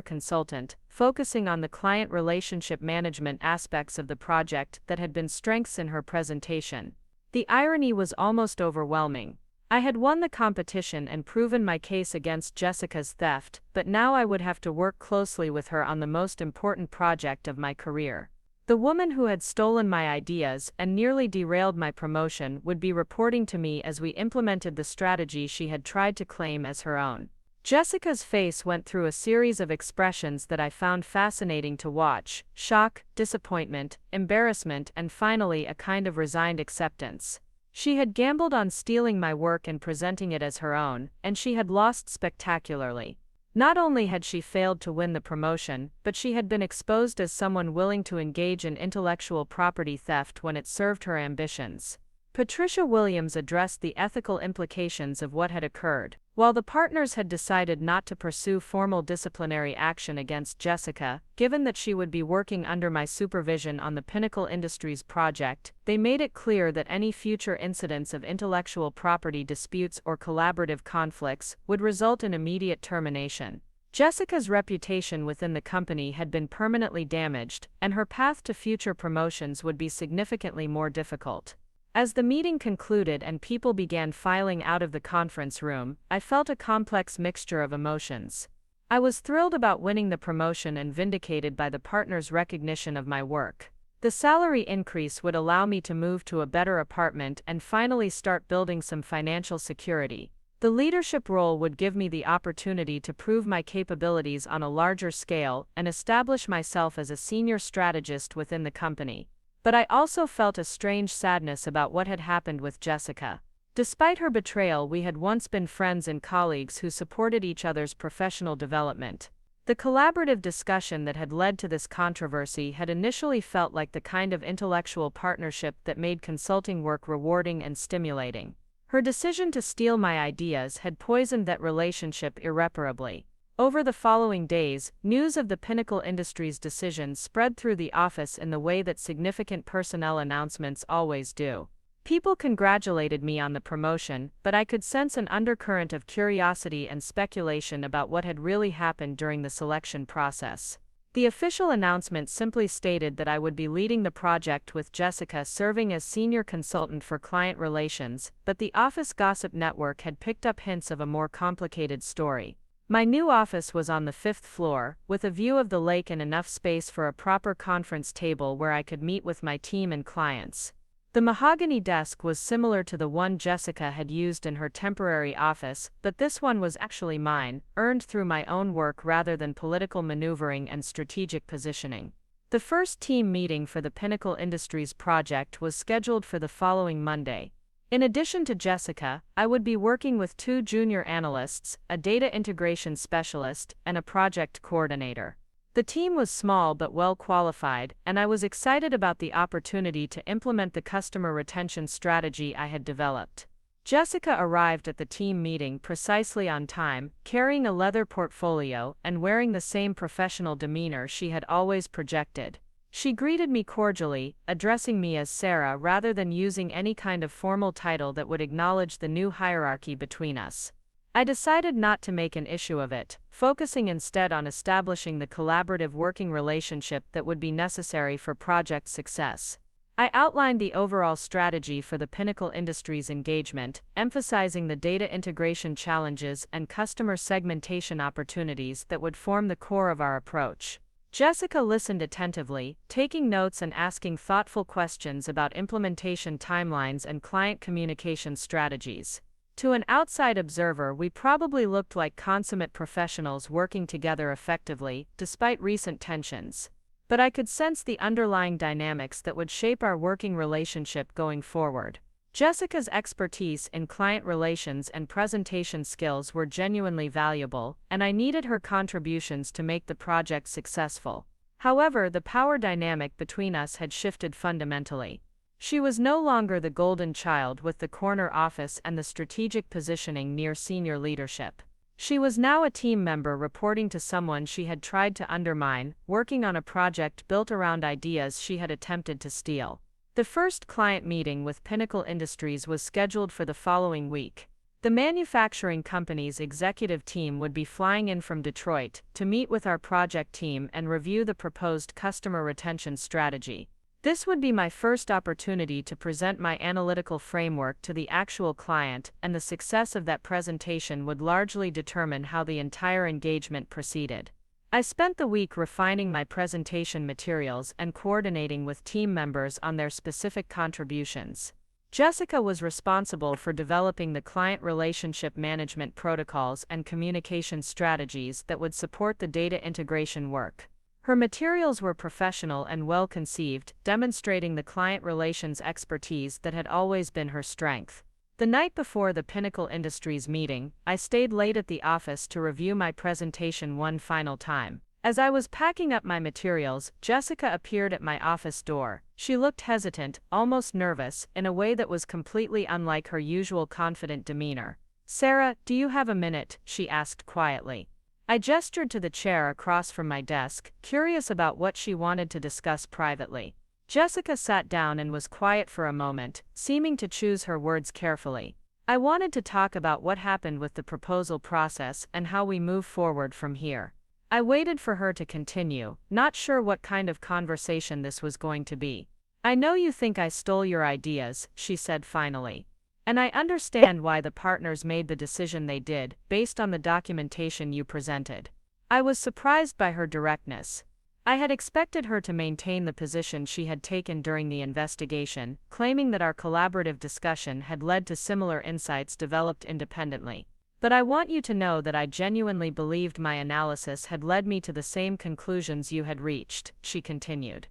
consultant, focusing on the client relationship management aspects of the project that had been strengths in her presentation. The irony was almost overwhelming. I had won the competition and proven my case against Jessica's theft, but now I would have to work closely with her on the most important project of my career. The woman who had stolen my ideas and nearly derailed my promotion would be reporting to me as we implemented the strategy she had tried to claim as her own. Jessica's face went through a series of expressions that I found fascinating to watch: shock, disappointment, embarrassment, and finally a kind of resigned acceptance. She had gambled on stealing my work and presenting it as her own, and she had lost spectacularly. Not only had she failed to win the promotion, but she had been exposed as someone willing to engage in intellectual property theft when it served her ambitions. Patricia Williams addressed the ethical implications of what had occurred. While the partners had decided not to pursue formal disciplinary action against Jessica, given that she would be working under my supervision on the Pinnacle Industries project, they made it clear that any future incidents of intellectual property disputes or collaborative conflicts would result in immediate termination. Jessica's reputation within the company had been permanently damaged, and her path to future promotions would be significantly more difficult. As the meeting concluded and people began filing out of the conference room, I felt a complex mixture of emotions. I was thrilled about winning the promotion and vindicated by the partners' recognition of my work. The salary increase would allow me to move to a better apartment and finally start building some financial security. The leadership role would give me the opportunity to prove my capabilities on a larger scale and establish myself as a senior strategist within the company. But I also felt a strange sadness about what had happened with Jessica. Despite her betrayal, we had once been friends and colleagues who supported each other's professional development. The collaborative discussion that had led to this controversy had initially felt like the kind of intellectual partnership that made consulting work rewarding and stimulating. Her decision to steal my ideas had poisoned that relationship irreparably. Over the following days, news of the Pinnacle Industries decision spread through the office in the way that significant personnel announcements always do. People congratulated me on the promotion, but I could sense an undercurrent of curiosity and speculation about what had really happened during the selection process. The official announcement simply stated that I would be leading the project with Jessica serving as senior consultant for client relations, but the office gossip network had picked up hints of a more complicated story. My new office was on the 5th floor, with a view of the lake and enough space for a proper conference table where I could meet with my team and clients. The mahogany desk was similar to the one Jessica had used in her temporary office, but this one was actually mine, earned through my own work rather than political maneuvering and strategic positioning. The first team meeting for the Pinnacle Industries project was scheduled for the following Monday. In addition to Jessica, I would be working with 2 junior analysts, a data integration specialist, and a project coordinator. The team was small but well qualified, and I was excited about the opportunity to implement the customer retention strategy I had developed. Jessica arrived at the team meeting precisely on time, carrying a leather portfolio and wearing the same professional demeanor she had always projected. She greeted me cordially, addressing me as Sarah rather than using any kind of formal title that would acknowledge the new hierarchy between us. I decided not to make an issue of it, focusing instead on establishing the collaborative working relationship that would be necessary for project success. I outlined the overall strategy for the Pinnacle Industries engagement, emphasizing the data integration challenges and customer segmentation opportunities that would form the core of our approach. Jessica listened attentively, taking notes and asking thoughtful questions about implementation timelines and client communication strategies. To an outside observer, we probably looked like consummate professionals working together effectively, despite recent tensions. But I could sense the underlying dynamics that would shape our working relationship going forward. Jessica's expertise in client relations and presentation skills were genuinely valuable, and I needed her contributions to make the project successful. However, the power dynamic between us had shifted fundamentally. She was no longer the golden child with the corner office and the strategic positioning near senior leadership. She was now a team member reporting to someone she had tried to undermine, working on a project built around ideas she had attempted to steal. The first client meeting with Pinnacle Industries was scheduled for the following week. The manufacturing company's executive team would be flying in from Detroit to meet with our project team and review the proposed customer retention strategy. This would be my first opportunity to present my analytical framework to the actual client, and the success of that presentation would largely determine how the entire engagement proceeded. I spent the week refining my presentation materials and coordinating with team members on their specific contributions. Jessica was responsible for developing the client relationship management protocols and communication strategies that would support the data integration work. Her materials were professional and well-conceived, demonstrating the client relations expertise that had always been her strength. The night before the Pinnacle Industries meeting, I stayed late at the office to review my presentation one final time. As I was packing up my materials, Jessica appeared at my office door. She looked hesitant, almost nervous, in a way that was completely unlike her usual confident demeanor. "Sarah, do you have a minute?" she asked quietly. I gestured to the chair across from my desk, curious about what she wanted to discuss privately. Jessica sat down and was quiet for a moment, seeming to choose her words carefully. "I wanted to talk about what happened with the proposal process and how we move forward from here." I waited for her to continue, not sure what kind of conversation this was going to be. "I know you think I stole your ideas," she said finally. "And I understand why the partners made the decision they did, based on the documentation you presented." I was surprised by her directness. I had expected her to maintain the position she had taken during the investigation, claiming that our collaborative discussion had led to similar insights developed independently. "But I want you to know that I genuinely believed my analysis had led me to the same conclusions you had reached," she continued.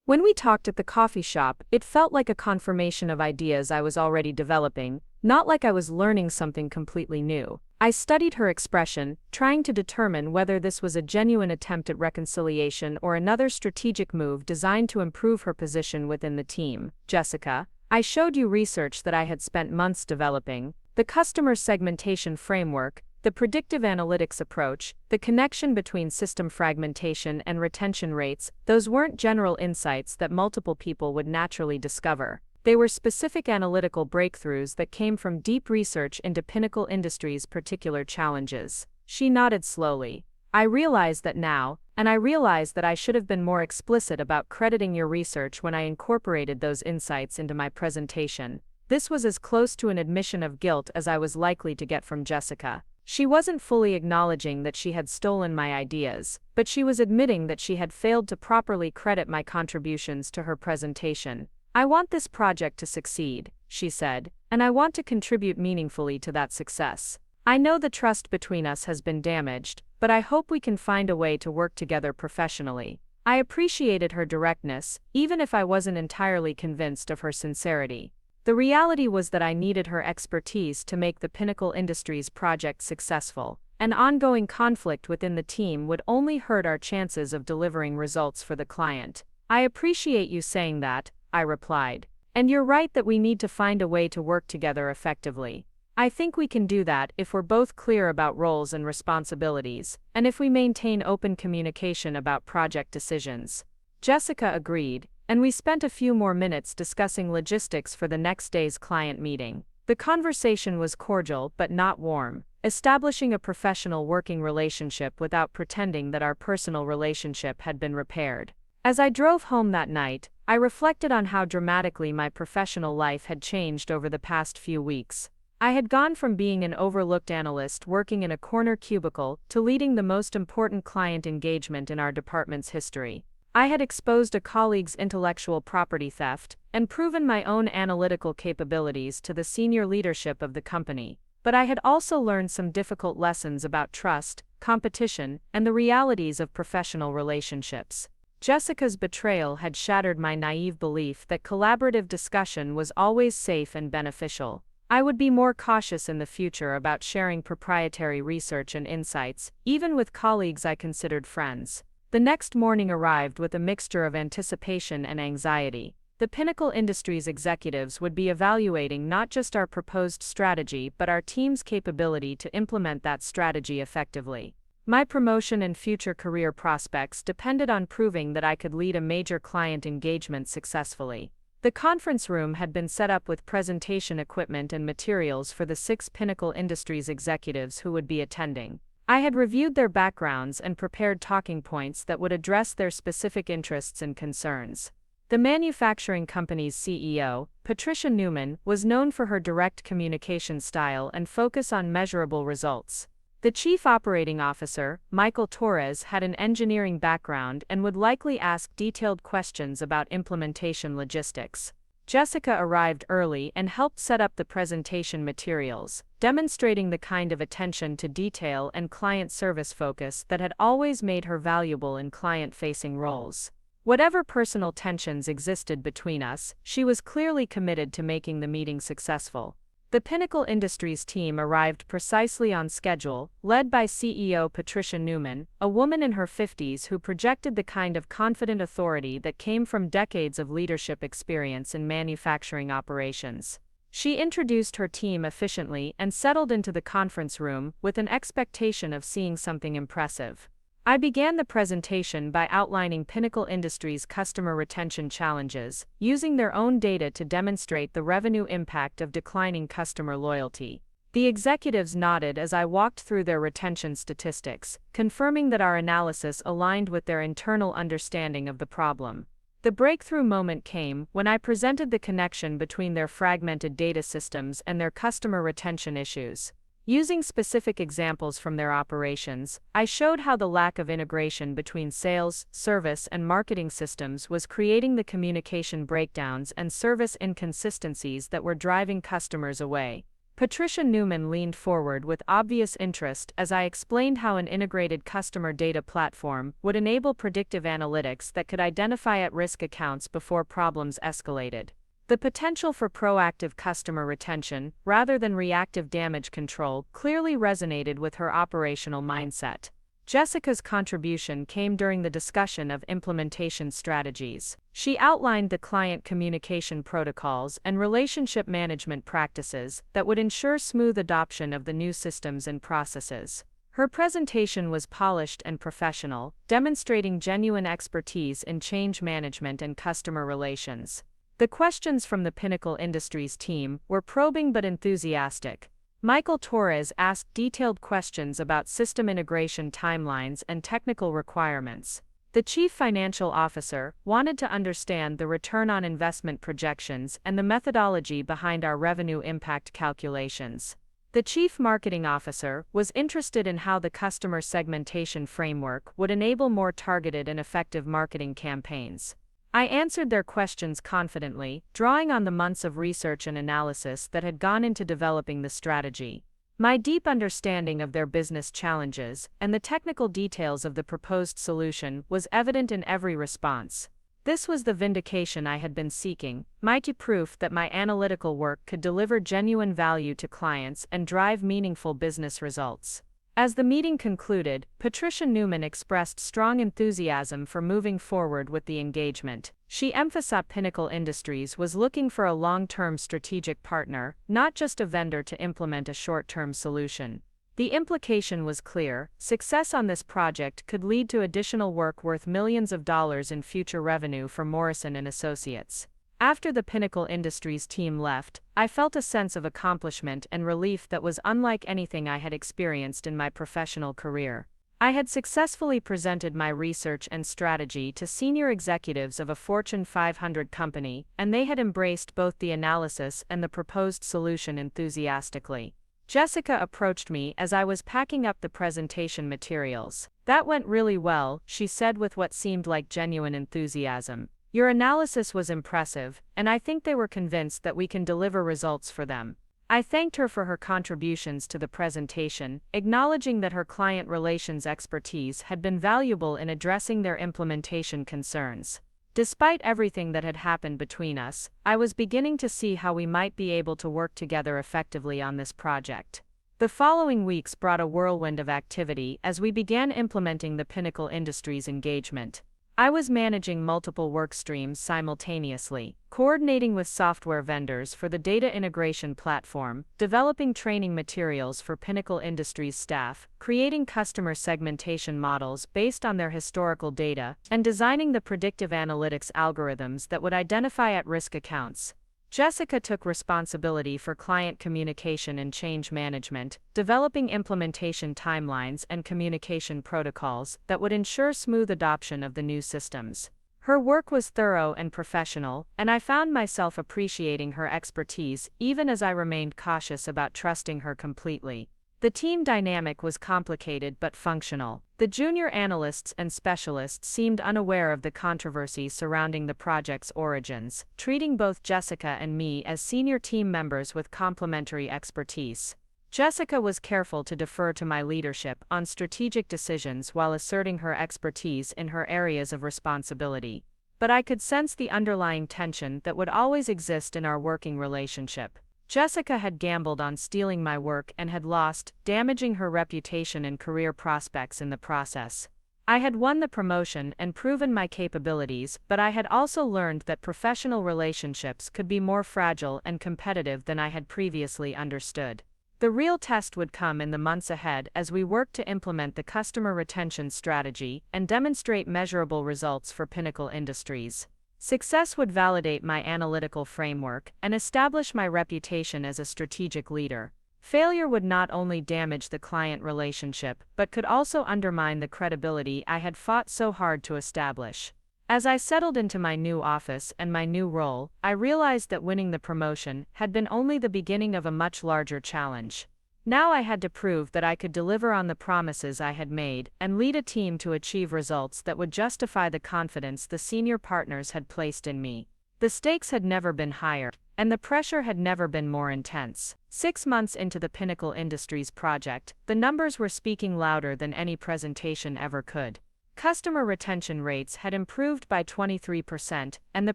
When we talked at the coffee shop, it felt like a confirmation of ideas I was already developing, not like I was learning something completely new. I studied her expression, trying to determine whether this was a genuine attempt at reconciliation or another strategic move designed to improve her position within the team. "Jessica, I showed you research that I had spent months developing. The customer segmentation framework, the predictive analytics approach, the connection between system fragmentation and retention rates, those weren't general insights that multiple people would naturally discover. They were specific analytical breakthroughs that came from deep research into Pinnacle Industries' particular challenges." She nodded slowly. "I realize that now, and I realize that I should have been more explicit about crediting your research when I incorporated those insights into my presentation." This was as close to an admission of guilt as I was likely to get from Jessica. She wasn't fully acknowledging that she had stolen my ideas, but she was admitting that she had failed to properly credit my contributions to her presentation. "I want this project to succeed," she said, "and I want to contribute meaningfully to that success. I know the trust between us has been damaged, but I hope we can find a way to work together professionally." I appreciated her directness, even if I wasn't entirely convinced of her sincerity. The reality was that I needed her expertise to make the Pinnacle Industries project successful. An ongoing conflict within the team would only hurt our chances of delivering results for the client. "I appreciate you saying that," I replied. "And you're right that we need to find a way to work together effectively. I think we can do that if we're both clear about roles and responsibilities, and if we maintain open communication about project decisions." Jessica agreed, and we spent a few more minutes discussing logistics for the next day's client meeting. The conversation was cordial but not warm, establishing a professional working relationship without pretending that our personal relationship had been repaired. As I drove home that night, I reflected on how dramatically my professional life had changed over the past few weeks. I had gone from being an overlooked analyst working in a corner cubicle to leading the most important client engagement in our department's history. I had exposed a colleague's intellectual property theft and proven my own analytical capabilities to the senior leadership of the company. But I had also learned some difficult lessons about trust, competition, and the realities of professional relationships. Jessica's betrayal had shattered my naive belief that collaborative discussion was always safe and beneficial. I would be more cautious in the future about sharing proprietary research and insights, even with colleagues I considered friends. The next morning arrived with a mixture of anticipation and anxiety. The Pinnacle Industries executives would be evaluating not just our proposed strategy but our team's capability to implement that strategy effectively. My promotion and future career prospects depended on proving that I could lead a major client engagement successfully. The conference room had been set up with presentation equipment and materials for the 6 Pinnacle Industries executives who would be attending. I had reviewed their backgrounds and prepared talking points that would address their specific interests and concerns. The manufacturing company's CEO, Patricia Newman, was known for her direct communication style and focus on measurable results. The Chief Operating Officer, Michael Torres, had an engineering background and would likely ask detailed questions about implementation logistics. Jessica arrived early and helped set up the presentation materials, demonstrating the kind of attention to detail and client service focus that had always made her valuable in client-facing roles. Whatever personal tensions existed between us, she was clearly committed to making the meeting successful. The Pinnacle Industries team arrived precisely on schedule, led by CEO Patricia Newman, a woman in her 50s who projected the kind of confident authority that came from decades of leadership experience in manufacturing operations. She introduced her team efficiently and settled into the conference room with an expectation of seeing something impressive. I began the presentation by outlining Pinnacle Industries' customer retention challenges, using their own data to demonstrate the revenue impact of declining customer loyalty. The executives nodded as I walked through their retention statistics, confirming that our analysis aligned with their internal understanding of the problem. The breakthrough moment came when I presented the connection between their fragmented data systems and their customer retention issues. Using specific examples from their operations, I showed how the lack of integration between sales, service, and marketing systems was creating the communication breakdowns and service inconsistencies that were driving customers away. Patricia Newman leaned forward with obvious interest as I explained how an integrated customer data platform would enable predictive analytics that could identify at-risk accounts before problems escalated. The potential for proactive customer retention, rather than reactive damage control, clearly resonated with her operational mindset. Jessica's contribution came during the discussion of implementation strategies. She outlined the client communication protocols and relationship management practices that would ensure smooth adoption of the new systems and processes. Her presentation was polished and professional, demonstrating genuine expertise in change management and customer relations. The questions from the Pinnacle Industries team were probing but enthusiastic. Michael Torres asked detailed questions about system integration timelines and technical requirements. The Chief Financial Officer wanted to understand the return on investment projections and the methodology behind our revenue impact calculations. The Chief Marketing Officer was interested in how the customer segmentation framework would enable more targeted and effective marketing campaigns. I answered their questions confidently, drawing on the months of research and analysis that had gone into developing the strategy. My deep understanding of their business challenges and the technical details of the proposed solution was evident in every response. This was the vindication I had been seeking, mighty proof that my analytical work could deliver genuine value to clients and drive meaningful business results. As the meeting concluded, Patricia Newman expressed strong enthusiasm for moving forward with the engagement. She emphasized Pinnacle Industries was looking for a long-term strategic partner, not just a vendor to implement a short-term solution. The implication was clear: success on this project could lead to additional work worth millions of dollars in future revenue for Morrison Associates. After the Pinnacle Industries team left, I felt a sense of accomplishment and relief that was unlike anything I had experienced in my professional career. I had successfully presented my research and strategy to senior executives of a Fortune 500 company, and they had embraced both the analysis and the proposed solution enthusiastically. Jessica approached me as I was packing up the presentation materials. "That went really well," she said with what seemed like genuine enthusiasm. "Your analysis was impressive, and I think they were convinced that we can deliver results for them." I thanked her for her contributions to the presentation, acknowledging that her client relations expertise had been valuable in addressing their implementation concerns. Despite everything that had happened between us, I was beginning to see how we might be able to work together effectively on this project. The following weeks brought a whirlwind of activity as we began implementing the Pinnacle Industries engagement. I was managing multiple work streams simultaneously, coordinating with software vendors for the data integration platform, developing training materials for Pinnacle Industries staff, creating customer segmentation models based on their historical data, and designing the predictive analytics algorithms that would identify at-risk accounts. Jessica took responsibility for client communication and change management, developing implementation timelines and communication protocols that would ensure smooth adoption of the new systems. Her work was thorough and professional, and I found myself appreciating her expertise even as I remained cautious about trusting her completely. The team dynamic was complicated but functional. The junior analysts and specialists seemed unaware of the controversy surrounding the project's origins, treating both Jessica and me as senior team members with complementary expertise. Jessica was careful to defer to my leadership on strategic decisions while asserting her expertise in her areas of responsibility. But I could sense the underlying tension that would always exist in our working relationship. Jessica had gambled on stealing my work and had lost, damaging her reputation and career prospects in the process. I had won the promotion and proven my capabilities, but I had also learned that professional relationships could be more fragile and competitive than I had previously understood. The real test would come in the months ahead as we worked to implement the customer retention strategy and demonstrate measurable results for Pinnacle Industries. Success would validate my analytical framework and establish my reputation as a strategic leader. Failure would not only damage the client relationship but could also undermine the credibility I had fought so hard to establish. As I settled into my new office and my new role, I realized that winning the promotion had been only the beginning of a much larger challenge. Now I had to prove that I could deliver on the promises I had made and lead a team to achieve results that would justify the confidence the senior partners had placed in me. The stakes had never been higher, and the pressure had never been more intense. 6 months into the Pinnacle Industries project, the numbers were speaking louder than any presentation ever could. Customer retention rates had improved by 23%, and the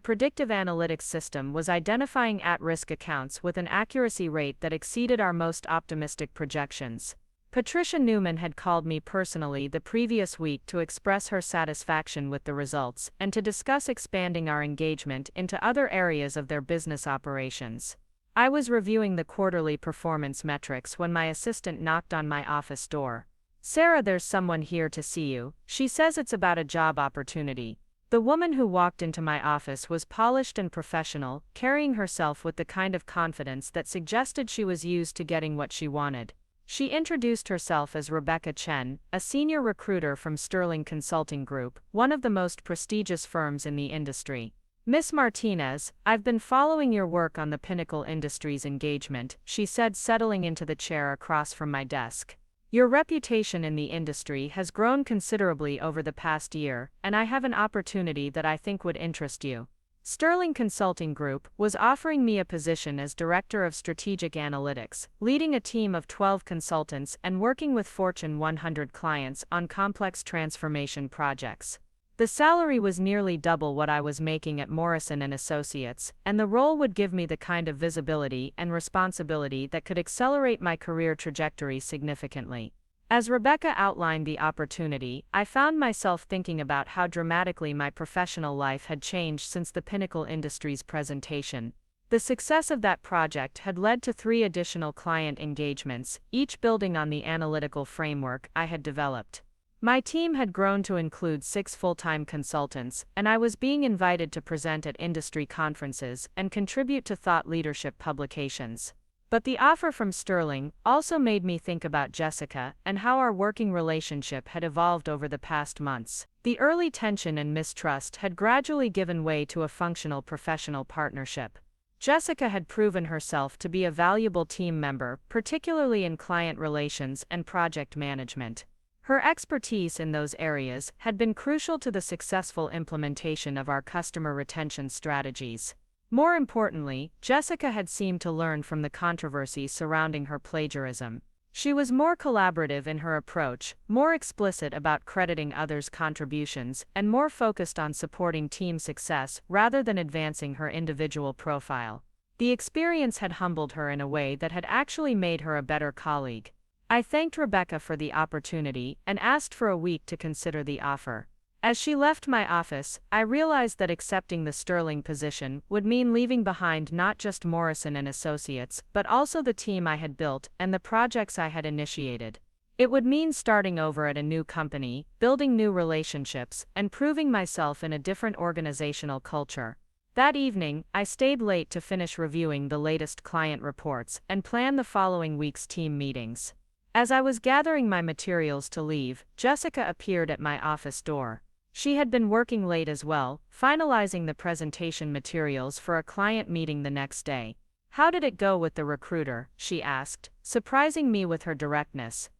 predictive analytics system was identifying at-risk accounts with an accuracy rate that exceeded our most optimistic projections. Patricia Newman had called me personally the previous week to express her satisfaction with the results and to discuss expanding our engagement into other areas of their business operations. I was reviewing the quarterly performance metrics when my assistant knocked on my office door. "Sarah, there's someone here to see you. She says it's about a job opportunity." The woman who walked into my office was polished and professional, carrying herself with the kind of confidence that suggested she was used to getting what she wanted. She introduced herself as Jessica Chen, a senior recruiter from Sterling Consulting Group, one of the most prestigious firms in the industry. "Miss Martinez, I've been following your work on the Pinnacle Industries engagement," she said, settling into the chair across from my desk. "Your reputation in the industry has grown considerably over the past year, and I have an opportunity that I think would interest you." Sterling Consulting Group was offering me a position as Director of Strategic Analytics, leading a team of 12 consultants and working with Fortune 100 clients on complex transformation projects. The salary was nearly double what I was making at Morrison Associates, and the role would give me the kind of visibility and responsibility that could accelerate my career trajectory significantly. As Rebecca outlined the opportunity, I found myself thinking about how dramatically my professional life had changed since the Pinnacle Industries presentation. The success of that project had led to 3 additional client engagements, each building on the analytical framework I had developed. My team had grown to include 6 full-time consultants, and I was being invited to present at industry conferences and contribute to thought leadership publications. But the offer from Sterling also made me think about Jessica and how our working relationship had evolved over the past months. The early tension and mistrust had gradually given way to a functional professional partnership. Jessica had proven herself to be a valuable team member, particularly in client relations and project management. Her expertise in those areas had been crucial to the successful implementation of our customer retention strategies. More importantly, Jessica had seemed to learn from the controversy surrounding her plagiarism. She was more collaborative in her approach, more explicit about crediting others' contributions, and more focused on supporting team success rather than advancing her individual profile. The experience had humbled her in a way that had actually made her a better colleague. I thanked Rebecca for the opportunity and asked for a week to consider the offer. As she left my office, I realized that accepting the Sterling position would mean leaving behind not just Morrison and Associates, but also the team I had built and the projects I had initiated. It would mean starting over at a new company, building new relationships, and proving myself in a different organizational culture. That evening, I stayed late to finish reviewing the latest client reports and plan the following week's team meetings. As I was gathering my materials to leave, Jessica appeared at my office door. She had been working late as well, finalizing the presentation materials for a client meeting the next day. "How did it go with the recruiter?" she asked, surprising me with her directness.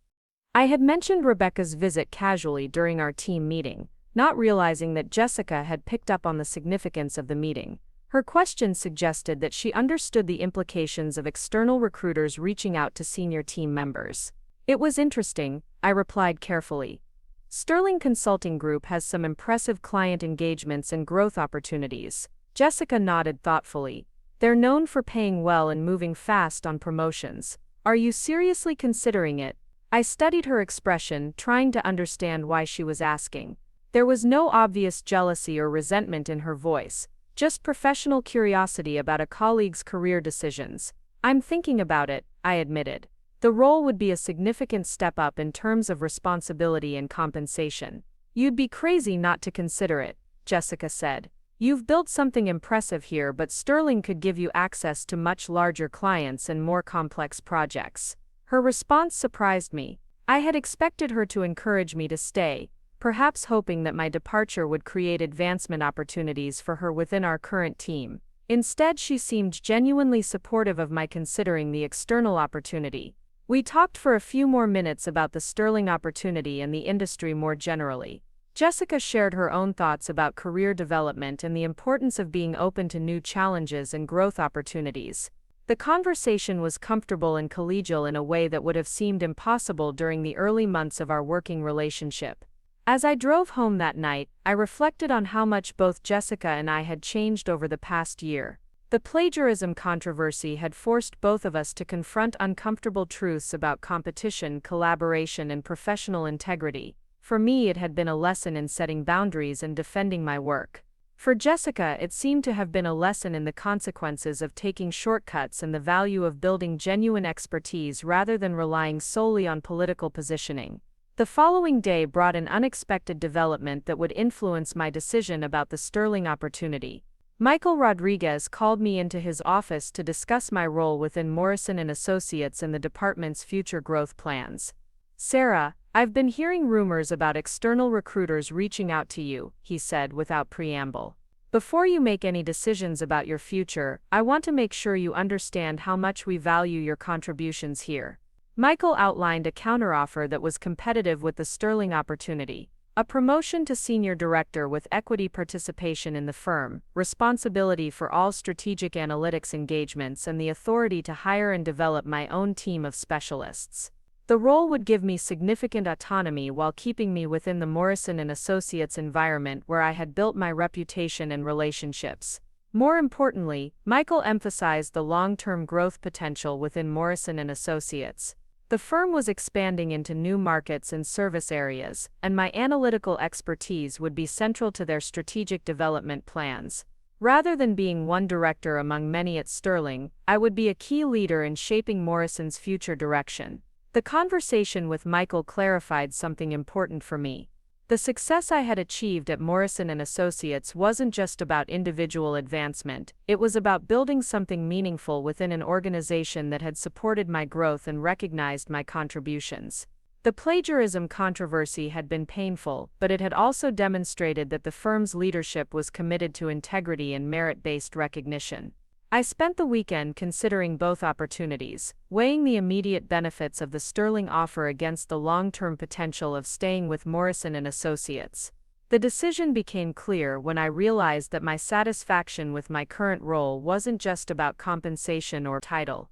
I had mentioned Rebecca's visit casually during our team meeting, not realizing that Jessica had picked up on the significance of the meeting. Her question suggested that she understood the implications of external recruiters reaching out to senior team members. "It was interesting," I replied carefully. "Sterling Consulting Group has some impressive client engagements and growth opportunities." Jessica nodded thoughtfully. "They're known for paying well and moving fast on promotions. Are you seriously considering it?" I studied her expression, trying to understand why she was asking. There was no obvious jealousy or resentment in her voice, just professional curiosity about a colleague's career decisions. "I'm thinking about it," I admitted. "The role would be a significant step up in terms of responsibility and compensation." "You'd be crazy not to consider it," Jessica said. "You've built something impressive here, but Sterling could give you access to much larger clients and more complex projects." Her response surprised me. I had expected her to encourage me to stay, perhaps hoping that my departure would create advancement opportunities for her within our current team. Instead, she seemed genuinely supportive of my considering the external opportunity. We talked for a few more minutes about the Sterling opportunity and the industry more generally. Jessica shared her own thoughts about career development and the importance of being open to new challenges and growth opportunities. The conversation was comfortable and collegial in a way that would have seemed impossible during the early months of our working relationship. As I drove home that night, I reflected on how much both Jessica and I had changed over the past year. The plagiarism controversy had forced both of us to confront uncomfortable truths about competition, collaboration, and professional integrity. For me, it had been a lesson in setting boundaries and defending my work. For Jessica, it seemed to have been a lesson in the consequences of taking shortcuts and the value of building genuine expertise rather than relying solely on political positioning. The following day brought an unexpected development that would influence my decision about the Sterling opportunity. Michael Rodriguez called me into his office to discuss my role within Morrison Associates and the department's future growth plans. "Sarah, I've been hearing rumors about external recruiters reaching out to you," he said without preamble. "Before you make any decisions about your future, I want to make sure you understand how much we value your contributions here." Michael outlined a counteroffer that was competitive with the Sterling opportunity. A promotion to senior director with equity participation in the firm, responsibility for all strategic analytics engagements, and the authority to hire and develop my own team of specialists. The role would give me significant autonomy while keeping me within the Morrison Associates environment where I had built my reputation and relationships. More importantly, Michael emphasized the long-term growth potential within Morrison Associates. The firm was expanding into new markets and service areas, and my analytical expertise would be central to their strategic development plans. Rather than being one director among many at Sterling, I would be a key leader in shaping Morrison's future direction. The conversation with Michael clarified something important for me. The success I had achieved at Morrison Associates wasn't just about individual advancement, it was about building something meaningful within an organization that had supported my growth and recognized my contributions. The plagiarism controversy had been painful, but it had also demonstrated that the firm's leadership was committed to integrity and merit-based recognition. I spent the weekend considering both opportunities, weighing the immediate benefits of the Sterling offer against the long-term potential of staying with Morrison Associates. The decision became clear when I realized that my satisfaction with my current role wasn't just about compensation or title.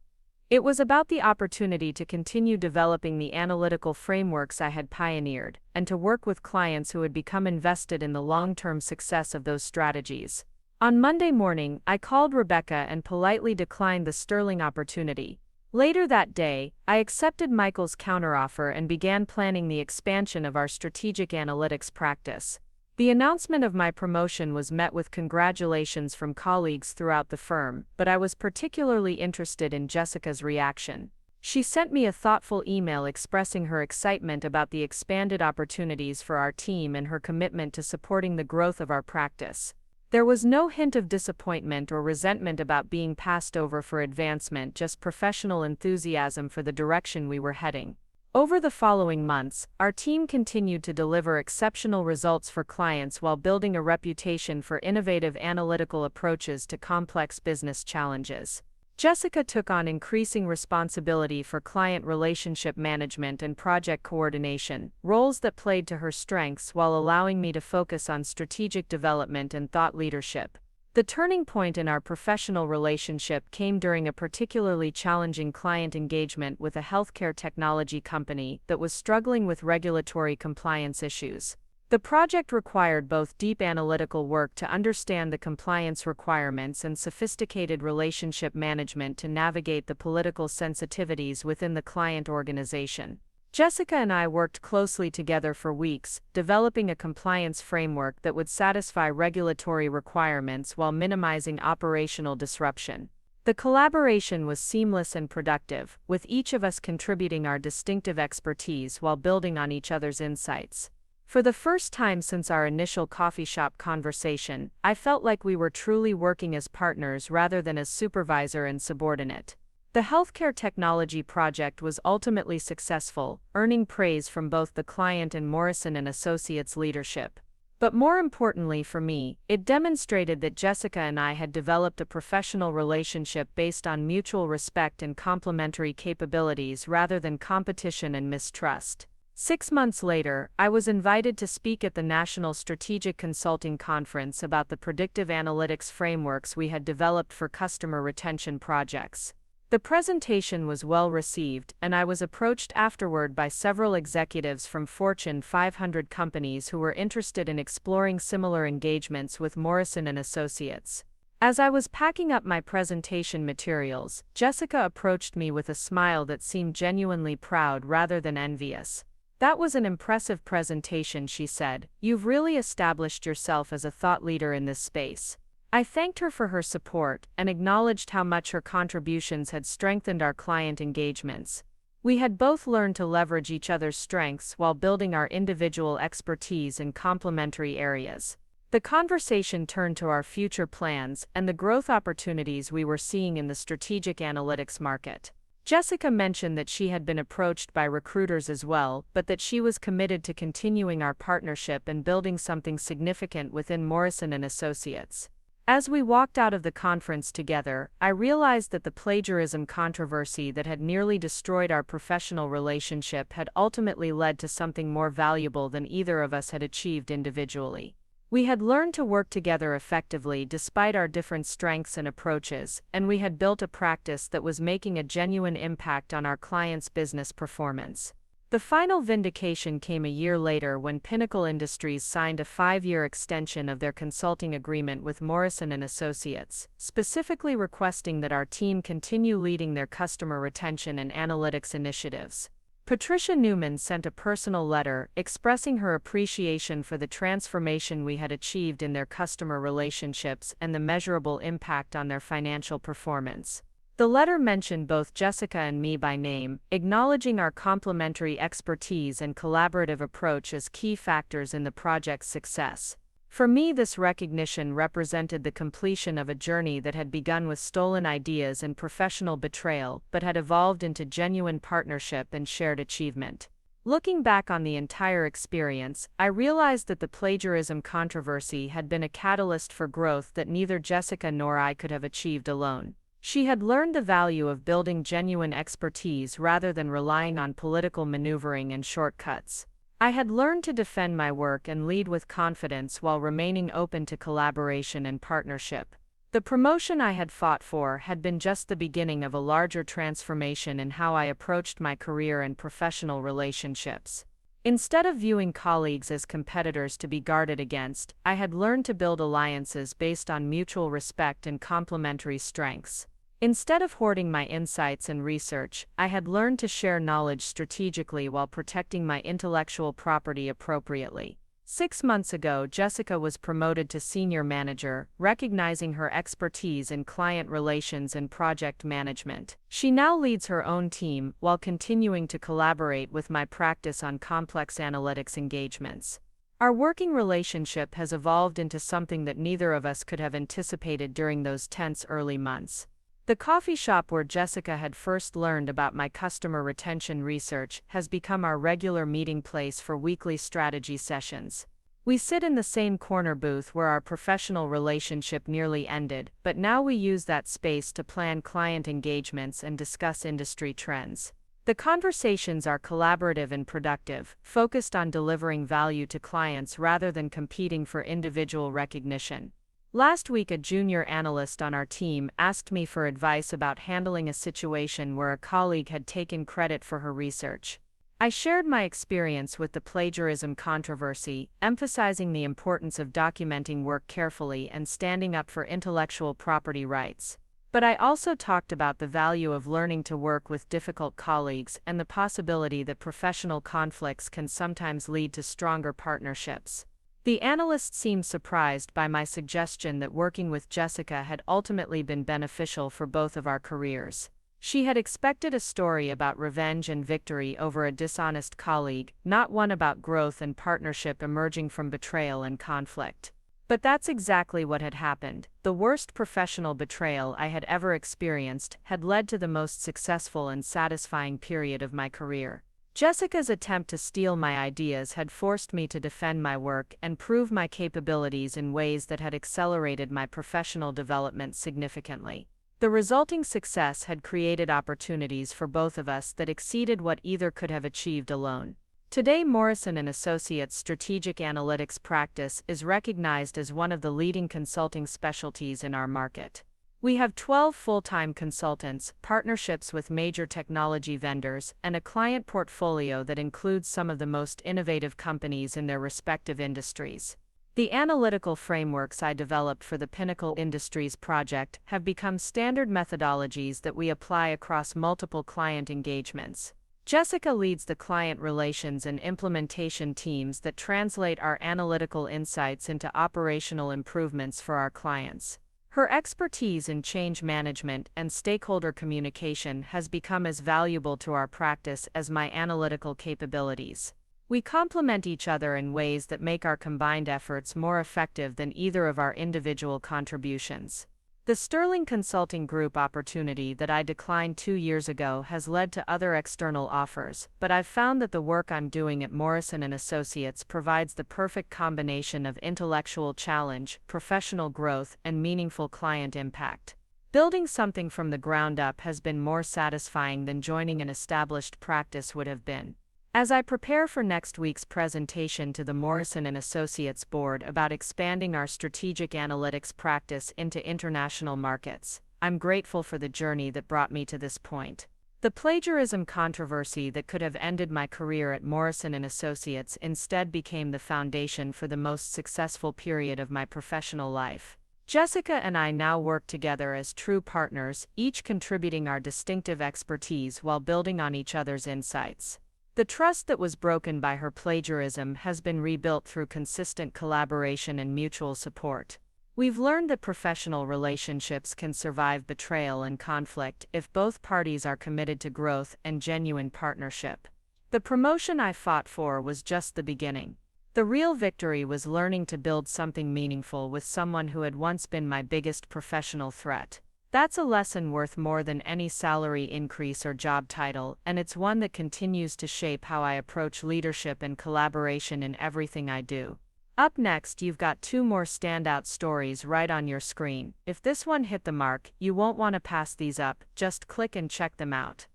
It was about the opportunity to continue developing the analytical frameworks I had pioneered, and to work with clients who had become invested in the long-term success of those strategies. On Monday morning, I called Rebecca and politely declined the Sterling opportunity. Later that day, I accepted Michael's counteroffer and began planning the expansion of our strategic analytics practice. The announcement of my promotion was met with congratulations from colleagues throughout the firm, but I was particularly interested in Jessica's reaction. She sent me a thoughtful email expressing her excitement about the expanded opportunities for our team and her commitment to supporting the growth of our practice. There was no hint of disappointment or resentment about being passed over for advancement, just professional enthusiasm for the direction we were heading. Over the following months, our team continued to deliver exceptional results for clients while building a reputation for innovative analytical approaches to complex business challenges. Jessica took on increasing responsibility for client relationship management and project coordination, roles that played to her strengths while allowing me to focus on strategic development and thought leadership. The turning point in our professional relationship came during a particularly challenging client engagement with a healthcare technology company that was struggling with regulatory compliance issues. The project required both deep analytical work to understand the compliance requirements and sophisticated relationship management to navigate the political sensitivities within the client organization. Jessica and I worked closely together for weeks, developing a compliance framework that would satisfy regulatory requirements while minimizing operational disruption. The collaboration was seamless and productive, with each of us contributing our distinctive expertise while building on each other's insights. For the first time since our initial coffee shop conversation, I felt like we were truly working as partners rather than as supervisor and subordinate. The healthcare technology project was ultimately successful, earning praise from both the client and Morrison Associates leadership. But more importantly for me, it demonstrated that Jessica and I had developed a professional relationship based on mutual respect and complementary capabilities rather than competition and mistrust. 6 months later, I was invited to speak at the National Strategic Consulting Conference about the predictive analytics frameworks we had developed for customer retention projects. The presentation was well received, and I was approached afterward by several executives from Fortune 500 companies who were interested in exploring similar engagements with Morrison Associates. As I was packing up my presentation materials, Jessica approached me with a smile that seemed genuinely proud rather than envious. "That was an impressive presentation," she said. "You've really established yourself as a thought leader in this space." I thanked her for her support and acknowledged how much her contributions had strengthened our client engagements. We had both learned to leverage each other's strengths while building our individual expertise in complementary areas. The conversation turned to our future plans and the growth opportunities we were seeing in the strategic analytics market. Jessica mentioned that she had been approached by recruiters as well, but that she was committed to continuing our partnership and building something significant within Morrison Associates. As we walked out of the conference together, I realized that the plagiarism controversy that had nearly destroyed our professional relationship had ultimately led to something more valuable than either of us had achieved individually. We had learned to work together effectively despite our different strengths and approaches, and we had built a practice that was making a genuine impact on our clients' business performance. The final vindication came a year later when Pinnacle Industries signed a 5-year extension of their consulting agreement with Morrison Associates, specifically requesting that our team continue leading their customer retention and analytics initiatives. Patricia Newman sent a personal letter expressing her appreciation for the transformation we had achieved in their customer relationships and the measurable impact on their financial performance. The letter mentioned both Jessica and me by name, acknowledging our complementary expertise and collaborative approach as key factors in the project's success. For me, this recognition represented the completion of a journey that had begun with stolen ideas and professional betrayal, but had evolved into genuine partnership and shared achievement. Looking back on the entire experience, I realized that the plagiarism controversy had been a catalyst for growth that neither Jessica nor I could have achieved alone. She had learned the value of building genuine expertise rather than relying on political maneuvering and shortcuts. I had learned to defend my work and lead with confidence while remaining open to collaboration and partnership. The promotion I had fought for had been just the beginning of a larger transformation in how I approached my career and professional relationships. Instead of viewing colleagues as competitors to be guarded against, I had learned to build alliances based on mutual respect and complementary strengths. Instead of hoarding my insights and research, I had learned to share knowledge strategically while protecting my intellectual property appropriately. 6 months ago, Jessica was promoted to senior manager, recognizing her expertise in client relations and project management. She now leads her own team while continuing to collaborate with my practice on complex analytics engagements. Our working relationship has evolved into something that neither of us could have anticipated during those tense early months. The coffee shop where Jessica had first learned about my customer retention research has become our regular meeting place for weekly strategy sessions. We sit in the same corner booth where our professional relationship nearly ended, but now we use that space to plan client engagements and discuss industry trends. The conversations are collaborative and productive, focused on delivering value to clients rather than competing for individual recognition. Last week, a junior analyst on our team asked me for advice about handling a situation where a colleague had taken credit for her research. I shared my experience with the plagiarism controversy, emphasizing the importance of documenting work carefully and standing up for intellectual property rights. But I also talked about the value of learning to work with difficult colleagues and the possibility that professional conflicts can sometimes lead to stronger partnerships. The analyst seemed surprised by my suggestion that working with Jessica had ultimately been beneficial for both of our careers. She had expected a story about revenge and victory over a dishonest colleague, not one about growth and partnership emerging from betrayal and conflict. But that's exactly what had happened. The worst professional betrayal I had ever experienced had led to the most successful and satisfying period of my career. Jessica's attempt to steal my ideas had forced me to defend my work and prove my capabilities in ways that had accelerated my professional development significantly. The resulting success had created opportunities for both of us that exceeded what either could have achieved alone. Today, Morrison Associates' strategic analytics practice is recognized as one of the leading consulting specialties in our market. We have 12 full-time consultants, partnerships with major technology vendors, and a client portfolio that includes some of the most innovative companies in their respective industries. The analytical frameworks I developed for the Pinnacle Industries project have become standard methodologies that we apply across multiple client engagements. Jessica leads the client relations and implementation teams that translate our analytical insights into operational improvements for our clients. Her expertise in change management and stakeholder communication has become as valuable to our practice as my analytical capabilities. We complement each other in ways that make our combined efforts more effective than either of our individual contributions. The Sterling Consulting Group opportunity that I declined 2 years ago has led to other external offers, but I've found that the work I'm doing at Morrison Associates provides the perfect combination of intellectual challenge, professional growth, and meaningful client impact. Building something from the ground up has been more satisfying than joining an established practice would have been. As I prepare for next week's presentation to the Morrison Associates board about expanding our strategic analytics practice into international markets, I'm grateful for the journey that brought me to this point. The plagiarism controversy that could have ended my career at Morrison Associates instead became the foundation for the most successful period of my professional life. Jessica and I now work together as true partners, each contributing our distinctive expertise while building on each other's insights. The trust that was broken by her plagiarism has been rebuilt through consistent collaboration and mutual support. We've learned that professional relationships can survive betrayal and conflict if both parties are committed to growth and genuine partnership. The promotion I fought for was just the beginning. The real victory was learning to build something meaningful with someone who had once been my biggest professional threat. That's a lesson worth more than any salary increase or job title, and it's one that continues to shape how I approach leadership and collaboration in everything I do. Up next, you've got 2 more standout stories right on your screen. If this one hit the mark, you won't want to pass these up, just click and check them out.